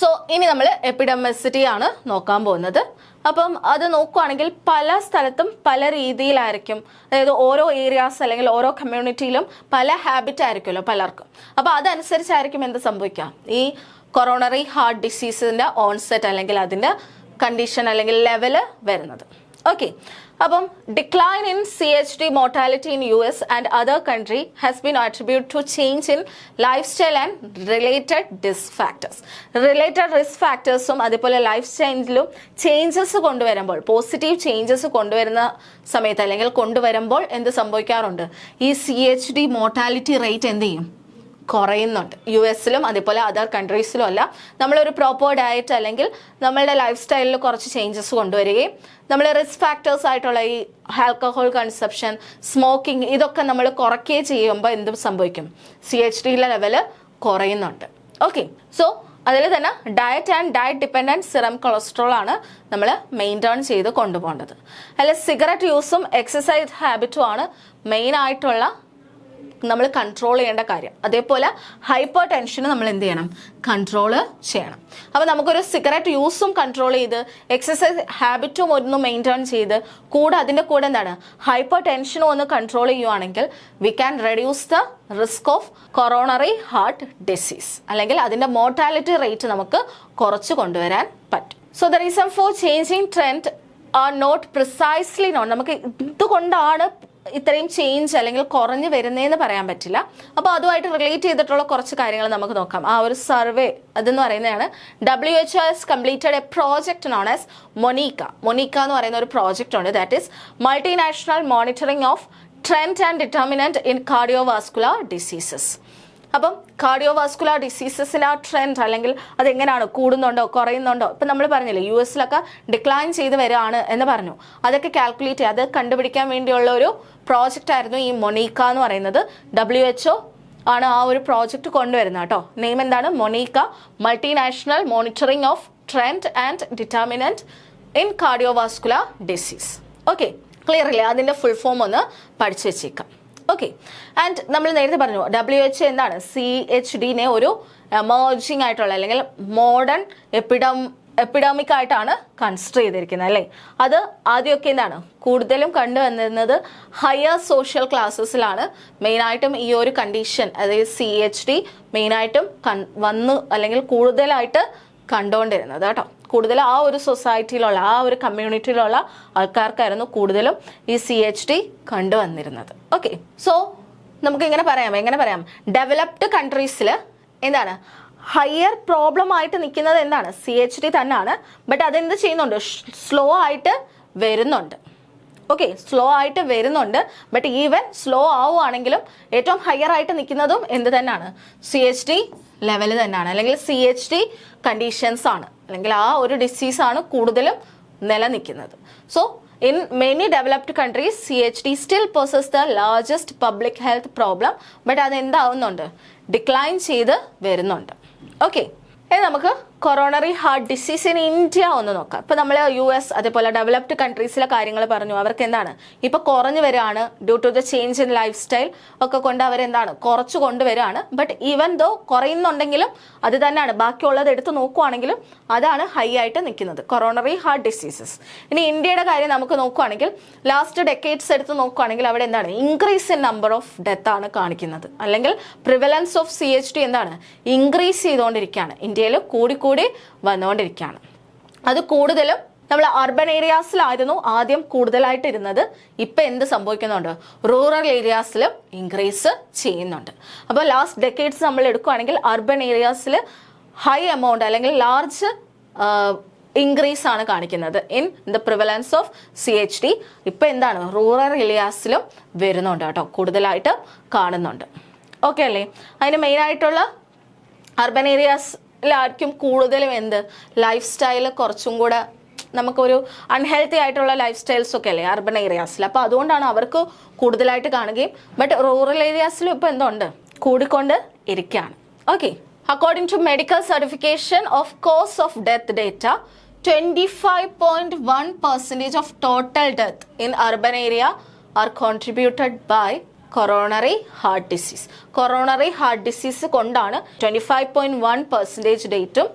സോ ഇനി നമ്മൾ എപ്പിഡെമിസിറ്റി ആണ് നോക്കാൻ പോകുന്നത്. അപ്പം അത് നോക്കുകയാണെങ്കിൽ പല സ്ഥലത്തും പല രീതിയിലായിരിക്കും. അതായത് ഓരോ ഏരിയാസ് അല്ലെങ്കിൽ ഓരോ കമ്മ്യൂണിറ്റിയിലും പല ഹാബിറ്റ് ആയിരിക്കുമല്ലോ പലർക്കും. അപ്പം അതനുസരിച്ചായിരിക്കും എന്ത് സംഭവിക്കാം, ഈ കൊറോണറി ഹാർട്ട് ഡിസീസിന്റെ ഓൺസെറ്റ് അല്ലെങ്കിൽ അതിന്റെ കണ്ടീഷൻ അല്ലെങ്കിൽ ലെവല് വരുന്നത്. ഓക്കെ, അപ്പം decline in CHD mortality in US and other country has been attribute to change in life style and related risk factors. Related risk ഫാക്ടേഴ്സും അതുപോലെ ലൈഫ് സ്റ്റൈലിലും ചേഞ്ചസ് കൊണ്ടുവരുമ്പോൾ, positive changes കൊണ്ടുവരുന്ന സമയത്ത് അല്ലെങ്കിൽ കൊണ്ടുവരുമ്പോൾ എന്ത് സംഭവിക്കാറുണ്ട്, ഈ CHD മോർട്ടാലിറ്റി റേറ്റ് എന്ത് ചെയ്യും, കുറയുന്നുണ്ട്. US-ലും അതേപോലെ അതർ കൺട്രീസിലും അല്ല നമ്മളൊരു പ്രോപ്പർ ഡയറ്റ് അല്ലെങ്കിൽ നമ്മളുടെ ലൈഫ് സ്റ്റൈലിൽ കുറച്ച് ചേഞ്ചസ് കൊണ്ടുവരികയും നമ്മൾ റിസ്ക് ഫാക്ടേഴ്സ് ആയിട്ടുള്ള ഈ ആൽക്കഹോൾ കൺസപ്ഷൻ, സ്മോക്കിംഗ് ഇതൊക്കെ നമ്മൾ കുറയ്ക്കുകയും ചെയ്യുമ്പോൾ എന്ത് സംഭവിക്കും, CHDയുടെ ലെവല് കുറയുന്നുണ്ട്. ഓക്കെ, സോ അതിൽ തന്നെ diet and diet dependent serum cholesterol ആണ് നമ്മൾ മെയിൻറ്റെയിൻ ചെയ്ത് കൊണ്ടുപോകേണ്ടത്. അല്ല സിഗരറ്റ് യൂസും എക്സസൈസ് ഹാബിറ്റും ആണ് മെയിൻ ആയിട്ടുള്ള നമ്മൾ കൺട്രോൾ ചെയ്യേണ്ട കാര്യം. അതേപോലെ ഹൈപ്പർ ടെൻഷന് നമ്മൾ എന്ത് ചെയ്യണം, കൺട്രോൾ ചെയ്യണം. അപ്പോൾ നമുക്കൊരു സിഗരറ്റ് യൂസും കൺട്രോൾ ചെയ്ത് എക്സസൈസ് ഹാബിറ്റും ഒന്ന് മെയിൻറ്റെയിൻ ചെയ്ത് അതിൻ്റെ കൂടെ എന്താണ് ഹൈപ്പർ ടെൻഷനും ഒന്ന് കൺട്രോൾ ചെയ്യുവാണെങ്കിൽ we can reduce the risk of coronary heart disease, അല്ലെങ്കിൽ അതിൻ്റെ മോർട്ടാലിറ്റി റേറ്റ് നമുക്ക് കുറച്ച് കൊണ്ടുവരാൻ പറ്റും. So the reason for changing trend are not precisely known. നമുക്ക് ഇതുകൊണ്ടാണ് ഇത്രയും ചേഞ്ച് അല്ലെങ്കിൽ കുറഞ്ഞു വരുന്നതെന്ന് പറയാൻ പറ്റില്ല. അപ്പോൾ അതുമായിട്ട് റിലേറ്റ് ചെയ്തിട്ടുള്ള കുറച്ച് കാര്യങ്ങൾ നമുക്ക് നോക്കാം. ആ ഒരു സർവേ അതെന്ന് പറയുന്നതാണ് WHO has completed a project known as MONICA. MONICA എന്ന് പറയുന്ന ഒരു പ്രോജക്റ്റ് ഉണ്ട്, that is multinational monitoring of trend and determinant in cardiovascular diseases. അപ്പം കാർഡിയോവാസ്കുലർ ഡിസീസസിന് ആ ട്രെൻഡ് അല്ലെങ്കിൽ അതെങ്ങനെയാണ്, കൂടുന്നുണ്ടോ കുറയുന്നുണ്ടോ, ഇപ്പം നമ്മൾ പറഞ്ഞില്ലേ US-ലൊക്കെ ഡിക്ലൈൻ ചെയ്ത് വരികയാണ് എന്ന് പറഞ്ഞു, അതൊക്കെ കാൽക്കുലേറ്റ് ചെയ്യുക, അത് കണ്ടുപിടിക്കാൻ വേണ്ടിയുള്ള ഒരു പ്രോജക്റ്റ് ആയിരുന്നു ഈ മൊണീക്ക എന്ന് പറയുന്നത്. WHO ആണ് ആ ഒരു പ്രോജക്റ്റ് കൊണ്ടുവരുന്നത് കേട്ടോ. നെയിം എന്താണ്, MONICA, multinational monitoring of trend and determinant in cardiovascular disease. Okay, clear ഇല്ലേ? അതിൻ്റെ ഫുൾ ഫോം ഒന്ന് പഠിച്ചു വെച്ചേക്കാം. ഓക്കെ. ആൻഡ് നമ്മൾ നേരത്തെ പറഞ്ഞു WHO എന്താണ് CHD ഒരു എമേർജിങ് ആയിട്ടുള്ള അല്ലെങ്കിൽ മോഡേൺ എപ്പിഡമിക് ആയിട്ടാണ് കൺസിഡർ ചെയ്തിരിക്കുന്നത് അല്ലേ. അത് ആദ്യമൊക്കെ എന്താണ് കൂടുതലും കണ്ടുവന്നിരുന്നത് ഹയർ സോഷ്യൽ ക്ലാസ്സസിലാണ് മെയിനായിട്ടും ഈ ഒരു കണ്ടീഷൻ, അതായത് CHD മെയിനായിട്ടും വന്ന് അല്ലെങ്കിൽ കൂടുതലായിട്ട് കണ്ടുകൊണ്ടിരുന്നത് കേട്ടോ. കൂടുതൽ ആ ഒരു സൊസൈറ്റിയിലുള്ള ആ ഒരു കമ്മ്യൂണിറ്റിയിലുള്ള ആൾക്കാർക്കായിരുന്നു കൂടുതലും ഈ CHD കണ്ടുവന്നിരുന്നത്. ഓക്കെ. സോ നമുക്ക് എങ്ങനെ പറയാം ഡെവലപ്ഡ് കൺട്രീസിൽ എന്താണ് ഹയർ പ്രോബ്ലം ആയിട്ട് നിൽക്കുന്നത് എന്താണ് CHD തന്നെയാണ്. ബട്ട് അതെന്ത് ചെയ്യുന്നുണ്ട്, സ്ലോ ആയിട്ട് വരുന്നുണ്ട്. ഓക്കെ, സ്ലോ ആയിട്ട് വരുന്നുണ്ട്. ബട്ട് ഈവൻ സ്ലോ ആവുകയാണെങ്കിലും ഏറ്റവും ഹയർ ആയിട്ട് നിൽക്കുന്നതും എന്ത് തന്നെയാണ്, CHD ലെവൽ തന്നെയാണ്, അല്ലെങ്കിൽ CHD കണ്ടീഷൻസ് ആണ്, അല്ലെങ്കിൽ ആ ഒരു ഡിസീസാണ് കൂടുതലും നിലനിൽക്കുന്നത്. So in many developed countries CHD still poses the largest public health problem, but അത് എന്താവുന്നുണ്ട്, ഡിക്ലൈൻ ചെയ്ത് വരുന്നുണ്ട്. ഓക്കെ. ഇനി നമുക്ക് coronary heart disease in India ഒന്ന് നോക്കാം. ഇപ്പൊ നമ്മൾ US അതേപോലെ ഡെവലപ്ഡ് കൺട്രീസിലെ കാര്യങ്ങൾ പറഞ്ഞു. അവർക്ക് എന്താണ് ഇപ്പൊ കുറഞ്ഞു വരികയാണ്, due to the change in life style ഒക്കെ കൊണ്ട് അവരെന്താണ് കുറച്ചു കൊണ്ടുവരികയാണ്. ബട്ട് ഈവൻ ദോ കുറയുന്നുണ്ടെങ്കിലും അത് തന്നെയാണ്, ബാക്കിയുള്ളത് എടുത്ത് നോക്കുവാണെങ്കിലും അതാണ് ഹൈ ആയിട്ട് നിൽക്കുന്നത്, കൊറോണറി ഹാർട്ട് ഡിസീസസ്. ഇനി ഇന്ത്യയുടെ കാര്യം നമുക്ക് നോക്കുവാണെങ്കിൽ ലാസ്റ്റ് ഡെക്കേഡ്സ് എടുത്ത് നോക്കുവാണെങ്കിൽ അവിടെ എന്താണ് increase in number of death ആണ് കാണിക്കുന്നത്, അല്ലെങ്കിൽ പ്രിവലൻസ് ഓഫ് CHD എന്താണ് ഇൻക്രീസ് ചെയ്തുകൊണ്ടിരിക്കുകയാണ്, ഇന്ത്യയിൽ കൂടി വന്നുകൊണ്ടിരിക്കുകയാണ്. അത് കൂടുതലും നമ്മൾ അർബൻ ഏരിയാസിലായിരുന്നു ആദ്യം കൂടുതലായിട്ട് ഇരുന്നത്. ഇപ്പൊ എന്ത് സംഭവിക്കുന്നുണ്ട്, റൂറൽ ഏരിയാസിലും ഇൻക്രീസ് ചെയ്യുന്നുണ്ട്. അപ്പോൾ ലാസ്റ്റ് ഡെക്കേഡ്സ് നമ്മൾ എടുക്കുകയാണെങ്കിൽ അർബൻ ഏരിയാസിൽ ഹൈ എമൗണ്ട് അല്ലെങ്കിൽ ലാർജ് ഇൻക്രീസ് ആണ് കാണിക്കുന്നത് in the prevalence of CHD. ഇപ്പൊ എന്താണ് റൂറൽ ഏരിയാസിലും വരുന്നുണ്ട് കേട്ടോ, കൂടുതലായിട്ട് കാണുന്നുണ്ട്. ഓക്കെ അല്ലേ. അതിന് മെയിൻ ആയിട്ടുള്ള അർബൻ ഏരിയാസിലായിരിക്കും കൂടുതലും എന്ത് ലൈഫ് സ്റ്റൈൽ കുറച്ചും കൂടെ നമുക്കൊരു അൺഹെൽത്തി ആയിട്ടുള്ള ലൈഫ് സ്റ്റൈൽസ് ഒക്കെ അല്ലേ അർബൻ ഏരിയാസിൽ. അപ്പോൾ അതുകൊണ്ടാണ് അവർക്ക് കൂടുതലായിട്ട് കാണുകയും. ബട്ട് റൂറൽ ഏരിയാസിലും ഇപ്പോൾ എന്തുണ്ട് കൂടിക്കൊണ്ട് ഇരിക്കുകയാണ്. Okay. According to medical certification of cause of death data 25.1% of total death in urban area are contributed by coronary heart disease. Coronary heart disease കൊണ്ടാണ് 25.1% ഡേറ്റും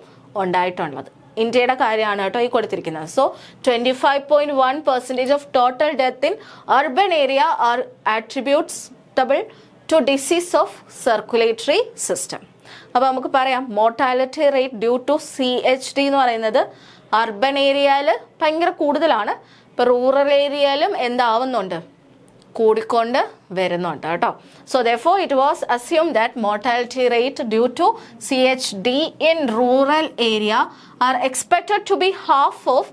ഉണ്ടായിട്ടുള്ളത്. ഇന്ത്യയുടെ കാര്യമാണ് കേട്ടോ ഈ കൊടുത്തിരിക്കുന്നത്. So 25.1% of total death in urban area are attributable to disease of circulatory system. അപ്പോൾ നമുക്ക് പറയാം mortality rate due to CHD എന്ന് പറയുന്നത് അർബൻ ഏരിയയിൽ ഭയങ്കര കൂടുതലാണ്. ഇപ്പോൾ റൂറൽ ഏരിയയിലും എന്താവുന്നുണ്ട് കൂടിക്കൊണ്ട് വരുന്നുണ്ട് കേട്ടോ. So therefore it was assumed that mortality rate due to CHD in rural area are expected to be half of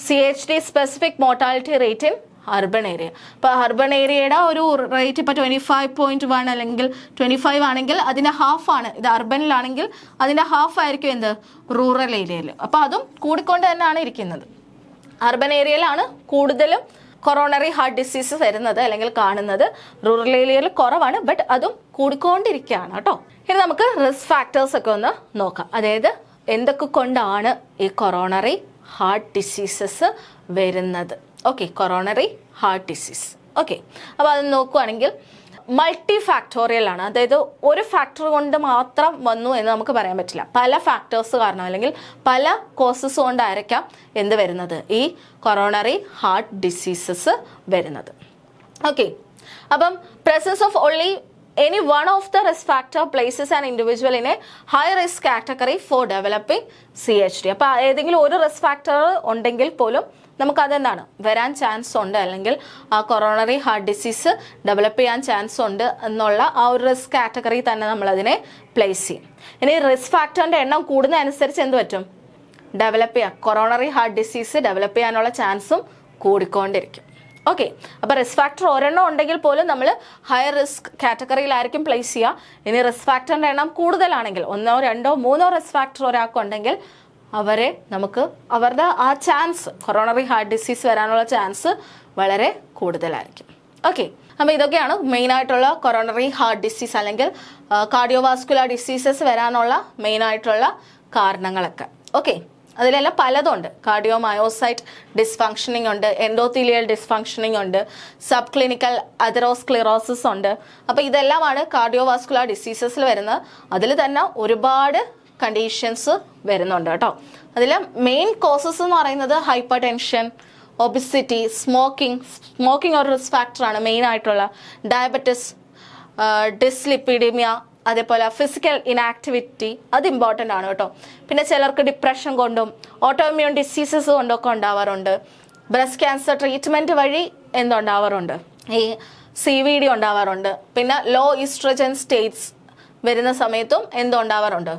CHD specific mortality rate in urban area. ഇപ്പോൾ അർബൻ ഏരിയയുടെ ഒരു റേറ്റ് ഇപ്പോൾ 25.1 അല്ലെങ്കിൽ 25 ആണെങ്കിൽ അതിൻ്റെ ഹാഫാണ് ഇത് അർബനിലാണെങ്കിൽ അതിൻ്റെ ഹാഫ് ആയിരിക്കും എന്ത് റൂറൽ ഏരിയയിൽ. അപ്പോൾ അതും കൂടിക്കൊണ്ട് തന്നെയാണ് ഇരിക്കുന്നത്. അർബൻ ഏരിയയിലാണ് കൂടുതലും കൊറോണറി ഹാർട്ട് ഡിസീസ് വരുന്നത് അല്ലെങ്കിൽ കാണുന്നത്. റൂറൽ ഏരിയയിൽ കുറവാണ്, ബട്ട് അതും കൂടിക്കൊണ്ടിരിക്കുകയാണ് കേട്ടോ. ഇനി നമുക്ക് റിസ്ക് ഫാക്ടേഴ്സ് ഒക്കെ ഒന്ന് നോക്കാം. അതായത് എന്തൊക്കെ കൊണ്ടാണ് ഈ കൊറോണറി ഹാർട്ട് ഡിസീസസ് വരുന്നത്. Okay, coronary heart disease. Okay, അപ്പോൾ അത് നോക്കുകയാണെങ്കിൽ മൾട്ടി ഫാക്ടോറിയൽ ആണ്. അതായത് ഒരു ഫാക്ടർ കൊണ്ട് മാത്രം വന്നു എന്ന് നമുക്ക് പറയാൻ പറ്റില്ല. പല ഫാക്ടേഴ്സ് കാരണം അല്ലെങ്കിൽ പല കോസസ് കൊണ്ടായിരിക്കാം എന്ത് വരുന്നത് ഈ കൊറോണറി ഹാർട്ട് ഡിസീസസ് വരുന്നത്. ഓക്കെ, അപ്പം presence of only any one of the risk factor places an individual in a high risk category for developing CHD. അപ്പോൾ ഏതെങ്കിലും ഒരു റിസ്ക് ഫാക്ടർ ഉണ്ടെങ്കിൽ പോലും നമുക്കതെന്താണ് വരാൻ ചാൻസ് ഉണ്ട്, അല്ലെങ്കിൽ ആ കൊറോണറി ഹാർട്ട് ഡിസീസ് ഡെവലപ്പ് ചെയ്യാൻ ചാൻസ് ഉണ്ട് എന്നുള്ള ആ ഒരു റിസ്ക് കാറ്റഗറി തന്നെ നമ്മളതിനെ പ്ലേസ് ചെയ്യും. ഇനി റിസ്ക് ഫാക്ടറിൻ്റെ എണ്ണം കൂടുന്നതനുസരിച്ച് എന്ത് പറ്റും ഡെവലപ്പ് ചെയ്യാം, കൊറോണറി ഹാർട്ട് ഡിസീസ് ഡെവലപ്പ് ചെയ്യാനുള്ള ചാൻസും കൂടിക്കൊണ്ടിരിക്കും. ഓക്കെ, അപ്പോൾ റിസ്ക് ഫാക്ടർ ഒരെണ്ണം ഉണ്ടെങ്കിൽ പോലും നമ്മൾ ഹയർ റിസ്ക് കാറ്റഗറിയിലായിരിക്കും പ്ലേസ് ചെയ്യുക. ഇനി റിസ്ക് ഫാക്ടറിൻ്റെ എണ്ണം കൂടുതലാണെങ്കിൽ 1, 2, 3 റിസ്ക് ഫാക്ടർ ഒരാൾക്കുണ്ടെങ്കിൽ അവരെ നമുക്ക് അവരുടെ ആ ചാൻസ് കൊറോണറി ഹാർട്ട് ഡിസീസ് വരാനുള്ള ചാൻസ് വളരെ കൂടുതലായിരിക്കും. ഓക്കെ, അപ്പോൾ ഇതൊക്കെയാണ് മെയിനായിട്ടുള്ള കൊറോണറി ഹാർട്ട് ഡിസീസ് അല്ലെങ്കിൽ കാർഡിയോവാസ്കുലർ ഡിസീസസ് വരാനുള്ള മെയിനായിട്ടുള്ള കാരണങ്ങളൊക്കെ. ഓക്കെ, അതിലെല്ലാം പലതുണ്ട്. കാർഡിയോമയോസൈറ്റ് ഡിസ്ഫങ്ഷനിങ് ഉണ്ട്, എൻഡോത്തീലിയൽ ഡിസ്ഫങ്ഷനിങ് ഉണ്ട്, സബ് ക്ലിനിക്കൽ അതെറോസ്ക്ലിറോസിസ് ഉണ്ട്. അപ്പോൾ ഇതെല്ലാമാണ് കാർഡിയോവാസ്കുലർ ഡിസീസസിൽ വരുന്നത്. അതിൽ തന്നെ ഒരുപാട് കണ്ടീഷൻസ് വരുന്നുണ്ട് കേട്ടോ. അതിൽ മെയിൻ കോസസ് എന്ന് പറയുന്നത് ഹൈപ്പർ ടെൻഷൻ, ഒബിസിറ്റി, സ്മോക്കിംഗ് ഒരു റിസ്ക് ഫാക്ടറാണ് മെയിൻ ആയിട്ടുള്ള, ഡയബറ്റിസ്, ഡിസ്ലിപ്പിഡീമിയ, അതേപോലെ ഫിസിക്കൽ ഇനാക്ടിവിറ്റി, അത് ഇമ്പോർട്ടൻ്റ് ആണ് കേട്ടോ. പിന്നെ ചിലർക്ക് ഡിപ്രഷൻ കൊണ്ടും ഓട്ടോ ഇമ്മ്യൂൺ ഡിസീസസ് കൊണ്ടൊക്കെ ഉണ്ടാവാറുണ്ട്. ബ്രസ്റ്റ് ക്യാൻസർ ട്രീറ്റ്മെൻറ്റ് വഴി എന്തുണ്ടാവാറുണ്ട്, ഈ CVD ഉണ്ടാവാറുണ്ട്. പിന്നെ ലോ ഈസ്ട്രജൻ സ്റ്റേറ്റ്സ് വരുന്ന സമയത്തും എന്തുണ്ടാവാറുണ്ട്,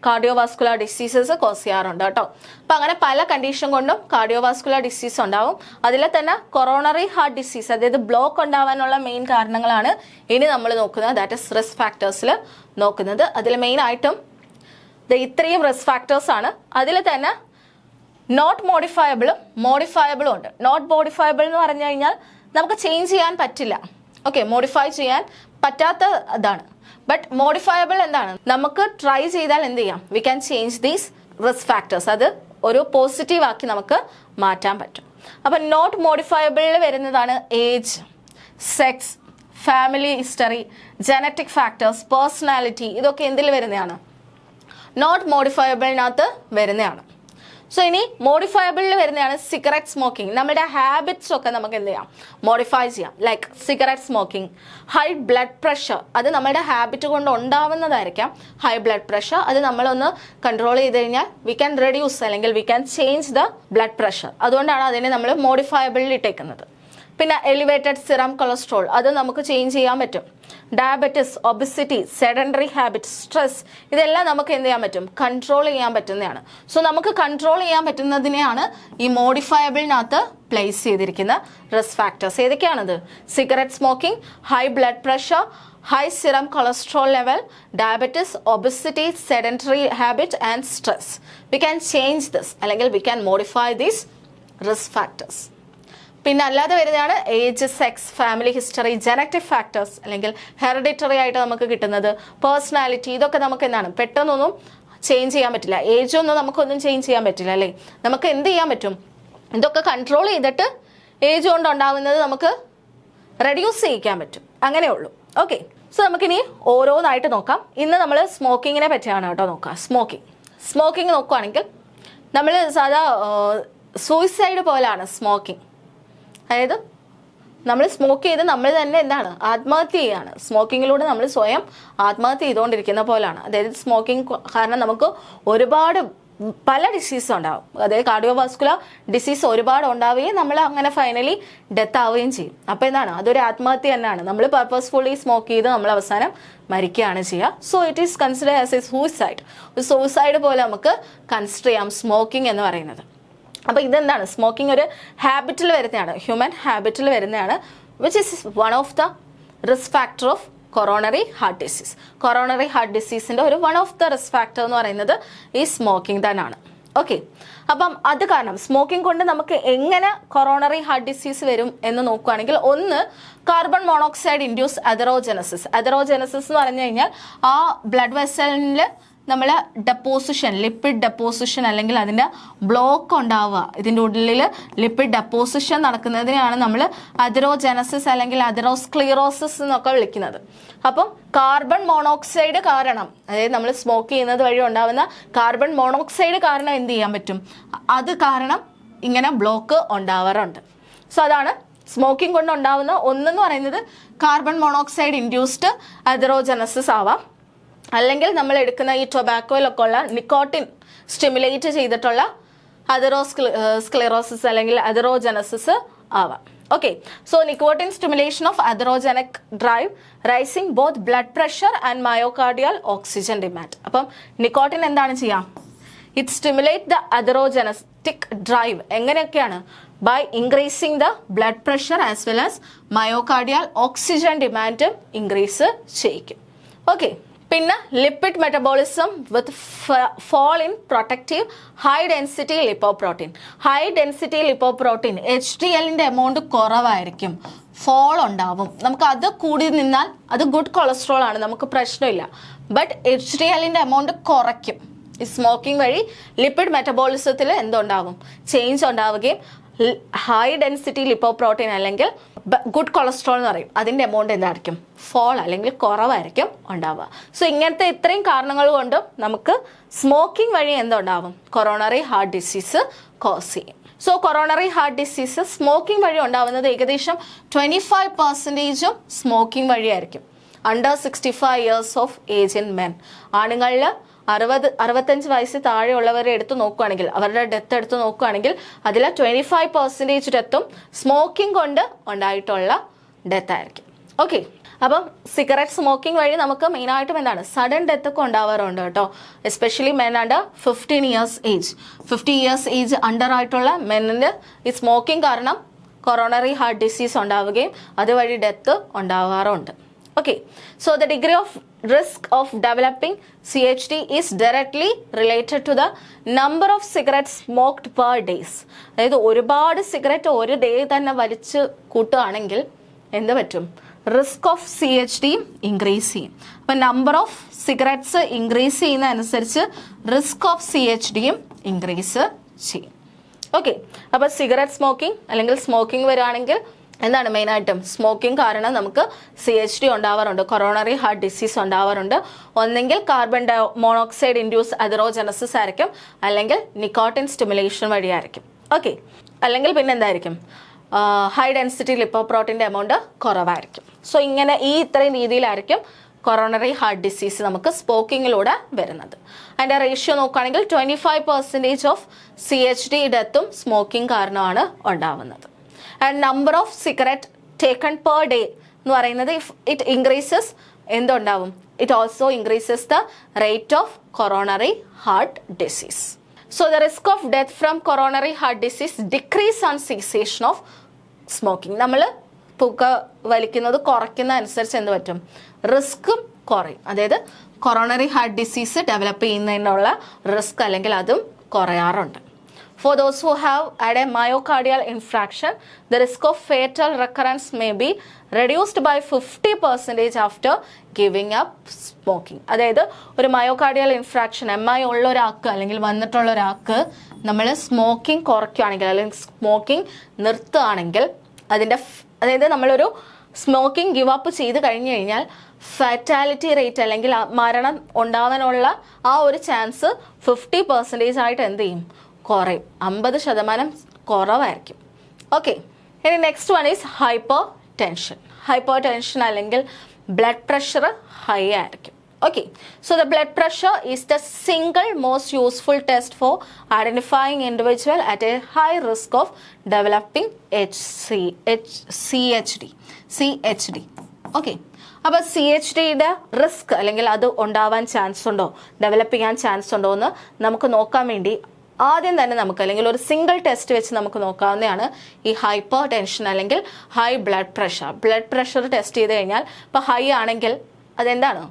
കാർഡിയോവാസ്കുലർ ഡിസീസസ് കോസ് ചെയ്യാറുണ്ട് കേട്ടോ. അപ്പം അങ്ങനെ പല കണ്ടീഷൻ കൊണ്ടും കാർഡിയോവാസ്കുലർ ഡിസീസ് ഉണ്ടാവും. അതിൽ തന്നെ കൊറോണറി ഹാർട്ട് ഡിസീസ്, അതായത് ബ്ലോക്ക് ഉണ്ടാവാനുള്ള മെയിൻ കാരണങ്ങളാണ് ഇനി നമ്മൾ നോക്കുന്നത്, ദാറ്റ് ഇസ് റിസ്ക് ഫാക്ടേഴ്സിൽ നോക്കുന്നത്. അതിൽ മെയിനായിട്ടും ഇത്രയും റിസ്ക് ഫാക്ടേഴ്സ് ആണ്. അതിൽ തന്നെ നോട്ട് മോഡിഫയബിളും മോഡിഫയബിളും ഉണ്ട്. നോട്ട് മോഡിഫയബിൾ എന്ന് പറഞ്ഞു കഴിഞ്ഞാൽ നമുക്ക് ചേഞ്ച് ചെയ്യാൻ പറ്റില്ല, ഓക്കെ, മോഡിഫൈ ചെയ്യാൻ പറ്റാത്ത ഇതാണ്. ബട്ട് മോഡിഫയബിൾ എന്താണ്, നമുക്ക് ട്രൈ ചെയ്താൽ എന്ത് ചെയ്യാം, V can change these risk factors, അത് ഒരു പോസിറ്റീവ് ആക്കി നമുക്ക് മാറ്റാൻ പറ്റും. അപ്പം നോട്ട് മോഡിഫയബിളിൽ വരുന്നതാണ് age, sex, family history, genetic factors, personality, ഇതൊക്കെ എന്തിൽ വരുന്നതാണ്, നോട്ട് മോഡിഫയബിളിനകത്ത് വരുന്നതാണ്. സോ ഇനി മോഡിഫയബിളിൽ വരുന്നതാണ് സിഗരറ്റ് സ്മോക്കിംഗ്. നമ്മുടെ ഹാബിറ്റ്സ് ഒക്കെ നമുക്ക് എന്ത് ചെയ്യാം, മോഡിഫൈ ചെയ്യാം. Like cigarette smoking, high blood pressure, അത് നമ്മുടെ ഹാബിറ്റ് കൊണ്ട് ഉണ്ടാവുന്നതായിരിക്കാം. ഹൈ ബ്ലഡ് പ്രഷർ അത് നമ്മളൊന്ന് കൺട്രോൾ ചെയ്ത് കഴിഞ്ഞാൽ വി ക്യാൻ റെഡ്യൂസ് അല്ലെങ്കിൽ we can change the blood pressure. അതുകൊണ്ടാണ് അതിനെ നമ്മൾ മോഡിഫയബിളിൽ ഇട്ടേക്കുന്നത്. പിന്നെ എലിവേറ്റഡ് സിറം കൊളസ്ട്രോൾ, അത് നമുക്ക് ചേഞ്ച് ചെയ്യാൻ പറ്റും. Diabetes, obesity, sedentary habit, stress, ഇതെല്ലാം നമുക്ക് എന്ത് ചെയ്യാൻ പറ്റും, കൺട്രോൾ ചെയ്യാൻ പറ്റുന്നതാണ്. സോ നമുക്ക് കൺട്രോൾ ചെയ്യാൻ പറ്റുന്നതിനെയാണ് ഈ മോഡിഫയബിളിനകത്ത് പ്ലേസ് ചെയ്തിരിക്കുന്ന റിസ്ക് ഫാക്ടേഴ്സ്. ഏതൊക്കെയാണത്, cigarette smoking, high blood pressure, high serum cholesterol level, diabetes, obesity, sedentary habit and stress. We can change this അല്ലെങ്കിൽ we can modify these risk factors. പിന്നെ അല്ലാതെ വരുന്നതാണ് age, sex, family history, genetic factors അല്ലെങ്കിൽ hereditary ആയിട്ട് നമുക്ക് കിട്ടുന്നത്, personality, ഇതൊക്കെ നമുക്ക് എന്താണ് പെട്ടെന്നൊന്നും ചേഞ്ച് ചെയ്യാൻ പറ്റില്ല. ഏജൊന്നും നമുക്കൊന്നും ചേഞ്ച് ചെയ്യാൻ പറ്റില്ല അല്ലേ. നമുക്ക് എന്ത് ചെയ്യാൻ പറ്റും, ഇതൊക്കെ കൺട്രോൾ ചെയ്തിട്ട് ഏജ് കൊണ്ട് ഉണ്ടാകുന്നത് നമുക്ക് റെഡ്യൂസ് ചെയ്യിക്കാൻ പറ്റും, അങ്ങനെയുള്ളൂ. ഓക്കെ, സോ നമുക്കിനി ഓരോന്നായിട്ട് നോക്കാം. ഇന്ന് നമ്മൾ സ്മോക്കിങ്ങിനെ പറ്റിയാണ് കേട്ടോ നോക്കാം. സ്മോക്കിംഗ് നോക്കുകയാണെങ്കിൽ നമ്മൾ സാധാ സൂയിസൈഡ് പോലാണ് സ്മോക്കിംഗ്. അതായത് നമ്മൾ സ്മോക്ക് ചെയ്ത് നമ്മൾ തന്നെ എന്താണ് ആത്മഹത്യ ചെയ്യാണ്. സ്മോക്കിങ്ങിലൂടെ നമ്മൾ സ്വയം ആത്മഹത്യ ചെയ്തുകൊണ്ടിരിക്കുന്ന പോലാണ്. അതായത് സ്മോക്കിംഗ് കാരണം നമുക്ക് ഒരുപാട് പല ഡിസീസ് ഉണ്ടാവും. അതായത് കാർഡിയോവാസ്കുലർ ഡിസീസ് ഒരുപാട് ഉണ്ടാവുകയും നമ്മൾ അങ്ങനെ ഫൈനലി ഡെത്ത് ആവുകയും ചെയ്യും. അപ്പോൾ എന്താണ്, അതൊരു ആത്മഹത്യ തന്നെയാണ്. നമ്മൾ പർപ്പസ്ഫുള്ളി സ്മോക്ക് ചെയ്ത് നമ്മൾ അവസാനം മരിക്കുകയാണ് ചെയ്യുക. So it is consider as A suicide. ഒരു സൂയിസൈഡ് പോലെ നമുക്ക് കൺസിഡർ ചെയ്യാം സ്മോക്കിംഗ് എന്ന് പറയുന്നത്. അപ്പോൾ ഇതെന്താണ്, സ്മോക്കിംഗ് ഒരു ഹാബിറ്റിൽ വരുന്നതാണ്, ഹ്യൂമൻ ഹാബിറ്റിൽ വരുന്നതാണ്, which is one of the risk factor of coronary heart disease. Coronary heart ഡിസീസിൻ്റെ ഒരു one of the risk factor എന്ന് പറയുന്നത് ഈ സ്മോക്കിംഗ് തന്നെയാണ്. ഓക്കെ, അപ്പം അത് കാരണം സ്മോക്കിംഗ് കൊണ്ട് നമുക്ക് എങ്ങനെ കൊറോണറി ഹാർട്ട് ഡിസീസ് വരും എന്ന് നോക്കുകയാണെങ്കിൽ, ഒന്ന് കാർബൺ മോണോക്സൈഡ് ഇൻഡ്യൂസ് അതെറോജനസിസ്. അതെറോജനസിസ് എന്ന് പറഞ്ഞു കഴിഞ്ഞാൽ ആ ബ്ലഡ് വെസലിൽ നമ്മൾ ഡെപ്പോസിഷൻ, ലിപ്പിഡ് ഡെപ്പോസിഷൻ അല്ലെങ്കിൽ അതിൻ്റെ ബ്ലോക്ക് ഉണ്ടാവുക, ഇതിൻ്റെ ഉള്ളിൽ ലിപ്പിഡ് ഡെപ്പോസിഷൻ നടക്കുന്നതിനെയാണ് നമ്മൾ അതെറോജനസിസ് അല്ലെങ്കിൽ അതെറോസ്ക്ലിറോസിസ് എന്നൊക്കെ വിളിക്കുന്നത്. അപ്പം കാർബൺ മോണോക്സൈഡ് കാരണം, അതായത് നമ്മൾ സ്മോക്ക് ചെയ്യുന്നത് വഴി ഉണ്ടാകുന്ന കാർബൺ മോണോക്സൈഡ് കാരണം എന്ത് ചെയ്യാൻ പറ്റും, അത് കാരണം ഇങ്ങനെ ബ്ലോക്ക് ഉണ്ടാവാറുണ്ട്. സോ അതാണ് സ്മോക്കിംഗ് കൊണ്ട് ഉണ്ടാവുന്ന ഒന്നെന്ന് പറയുന്നത് കാർബൺ മോണോക്സൈഡ് ഇൻഡ്യൂസ്ഡ് അതെറോജനസിസ് ആവാം. അല്ലെങ്കിൽ നമ്മൾ എടുക്കുന്ന ഈ ടൊബാക്കോയിലൊക്കെ ഉള്ള നിക്കോട്ടിൻ സ്റ്റിമുലേറ്റ് ചെയ്തിട്ടുള്ള അതെറോസ്ക്ലിറോസിസ് അല്ലെങ്കിൽ അതെറോജനസിസ് ആവാം. Okay, so nicotine stimulation of atherogenic drive rising both blood pressure and myocardial oxygen demand. അപ്പം നിക്കോട്ടിൻ എന്താണ് ചെയ്യാം, it stimulate the atherogenetic drive. എങ്ങനെയൊക്കെയാണ്, by increasing the blood pressure as well as myocardial oxygen ഡിമാൻഡും increase ചെയ്യിക്കും. Okay, പിന്നെ lipid metabolism with fall in protective high density lipoprotein. High density lipoprotein HDLന്റെ amount കുറവായിരിക്കും, fall ഉണ്ടാവും. നമുക്ക് അത് കൂടി നിന്നാൽ അത് ഗുഡ് കൊളസ്ട്രോൾ ആണ്, നമുക്ക് പ്രശ്നമില്ല. ബട്ട് HDLന്റെ എമൗണ്ട് കുറയ്ക്കും. ഈ സ്മോക്കിംഗ് വഴി ലിപ്പിഡ് മെറ്റബോളിസത്തിൽ എന്തുണ്ടാവും, ചേഞ്ച് ഉണ്ടാവുകയും ഹൈ ഡെൻസിറ്റി ലിപ്പോപ്രോട്ടീൻ അല്ലെങ്കിൽ ഗുഡ് കൊളസ്ട്രോൾ എന്ന് പറയും, അതിൻ്റെ എമൗണ്ട് എന്തായിരിക്കും, ഫോൾ അല്ലെങ്കിൽ കുറവായിരിക്കും ഉണ്ടാവുക. സോ ഇങ്ങനത്തെ ഇത്രയും കാരണങ്ങൾ കൊണ്ടും നമുക്ക് സ്മോക്കിംഗ് വഴി എന്തുണ്ടാവും, കൊറോണറി ഹാർട്ട് ഡിസീസ് കോസ് ചെയ്യും. So coronary heart disease smoking വഴി ഉണ്ടാവുന്നത് ഏകദേശം 25% സ്മോക്കിംഗ് വഴിയായിരിക്കും. Under 65 years of age in men. ആണുങ്ങളിൽ 65 വയസ്സ് താഴെയുള്ളവരെ എടുത്ത് നോക്കുകയാണെങ്കിൽ, അവരുടെ ഡെത്ത് എടുത്ത് നോക്കുകയാണെങ്കിൽ അതിൽ 25% ഡെത്തും സ്മോക്കിംഗ് കൊണ്ട് ഉണ്ടായിട്ടുള്ള ഡെത്ത് ആയിരിക്കും. ഓക്കെ, അപ്പം സിഗരറ്റ് സ്മോക്കിംഗ് വഴി നമുക്ക് മെയിനായിട്ടും എന്താണ്, സഡൻ ഡെത്ത് ഒക്കെ ഉണ്ടാവാറുണ്ട് കേട്ടോ. Especially men under 15 years age. 50 years age under ആയിട്ടുള്ള മെന്നിന് ഈ സ്മോക്കിംഗ് കാരണം കൊറോണറി ഹാർട്ട് ഡിസീസ് ഉണ്ടാവുകയും അതുവഴി ഡെത്ത് ഉണ്ടാവാറുണ്ട്. Okay, so the degree of risk of developing CHD is directly related to the number of cigarettes smoked per days. അതായത് ഒരുപാട് cigarette ഒരു day തന്നെ വലിച്ച് കൂട്ടുകയാണെങ്കിൽ എന്ത് പറ്റും, റിസ്ക് ഓഫ് CHD ഇൻക്രീസ് ചെയ്യും. അപ്പം നമ്പർ ഓഫ് സിഗരറ്റ്സ് ഇൻക്രീസ് ചെയ്യുന്ന അനുസരിച്ച് റിസ്ക് ഓഫ് CHDയും ഇൻക്രീസ് ചെയ്യും. ഓക്കെ, അപ്പോൾ സിഗരറ്റ് സ്മോക്കിംഗ് അല്ലെങ്കിൽ സ്മോക്കിംഗ് വരികയാണെങ്കിൽ എന്താണ് മെയിനായിട്ടും സ്മോക്കിംഗ് കാരണം നമുക്ക് CHD ഉണ്ടാവാറുണ്ട്, കൊറോണറി ഹാർട്ട് ഡിസീസ് ഉണ്ടാവാറുണ്ട്. ഒന്നെങ്കിൽ കാർബൺ മോണോക്സൈഡ് ഇൻഡ്യൂസ് അതെറോജനസിസ് ആയിരിക്കും, അല്ലെങ്കിൽ നിക്കോട്ടിൻ സ്റ്റിമുലേഷൻ വഴിയായിരിക്കും. ഓക്കെ, അല്ലെങ്കിൽ പിന്നെ എന്തായിരിക്കും, ഹൈ ഡെൻസിറ്റി ലിപ്പോപ്രോട്ടീൻ്റെ എമൗണ്ട് കുറവായിരിക്കും. സോ ഇങ്ങനെ ഈ ഇത്രയും രീതിയിലായിരിക്കും കൊറോണറി ഹാർട്ട് ഡിസീസ് നമുക്ക് സ്മോക്കിങ്ങിലൂടെ വരുന്നത്. അതിൻ്റെ റേഷ്യോ നോക്കുകയാണെങ്കിൽ 25% ഓഫ് CHD ഡെത്തും സ്മോക്കിംഗ് കാരണമാണ് ഉണ്ടാവുന്നത്. And number of cigarette taken per day എന്ന് പറയുന്നത് ഇഫ് ഇറ്റ് ഇൻക്രീസസ് എന്തുണ്ടാവും, it also increases the rate of coronary heart disease. So the risk of death from coronary heart disease decrease on cessation of smoking. നമ്മൾ പുക വലിക്കുന്നത് കുറയ്ക്കുന്ന അനുസരിച്ച് എന്ത് പറ്റും, റിസ്ക്കും കുറയും. അതായത് കൊറോണറി ഹാർട്ട് ഡിസീസ് ഡെവലപ്പ് ചെയ്യുന്നതിനുള്ള റിസ്ക് അല്ലെങ്കിൽ അതും കുറയാറുണ്ട്. For those who have had a myocardial infarction, the risk of fatal recurrence may be reduced by 50% after giving up smoking. അതായത് ഒരു മയോകാർഡിയൽ ഇൻഫ്രാക്ഷൻ MI ഉള്ള ഒരാൾക്ക് അല്ലെങ്കിൽ വന്നിട്ടുള്ള ഒരാൾക്ക് നമ്മൾ സ്മോക്കിംഗ് കുറയ്ക്കുകയാണെങ്കിൽ അല്ലെങ്കിൽ സ്മോക്കിംഗ് നിർത്തുകയാണെങ്കിൽ അതായത് നമ്മളൊരു സ്മോക്കിംഗ് ഗിവ് അപ്പ് ചെയ്ത് കഴിഞ്ഞു കഴിഞ്ഞാൽ ഫാറ്റാലിറ്റി റേറ്റ് അല്ലെങ്കിൽ മരണം ഉണ്ടാവാനുള്ള ആ ഒരു ചാൻസ് 50% ആയിട്ട് എന്ത് ചെയ്യും, കുറയും. 50% കുറവായിരിക്കും. ഓക്കെ, ഇനി next one is hyper tension. Hyper tension അല്ലെങ്കിൽ ബ്ലഡ് പ്രഷർ ഹൈ ആയിരിക്കും. Okay, so the blood pressure is the single most useful test for identifying individual at A high risk of developing CHD. Okay, അപ്പോൾ CHDയുടെ risk അല്ലെങ്കിൽ അത് ഉണ്ടാവാൻ chance ഉണ്ടോ, develop ചെയ്യാൻ chance ഉണ്ടോ എന്ന് നമുക്ക് നോക്കാൻ വേണ്ടി ആദ്യം തന്നെ നമുക്ക് അല്ലെങ്കിൽ ഒരു സിംഗിൾ ടെസ്റ്റ് വെച്ച് നമുക്ക് നോക്കാവുന്നതാണ് ഈ ഹൈപ്പർ ടെൻഷൻ അല്ലെങ്കിൽ high blood pressure. Blood pressure test ചെയ്ത് കഴിഞ്ഞാൽ ഇപ്പോൾ ഹൈ ആണെങ്കിൽ അതെന്താണ്,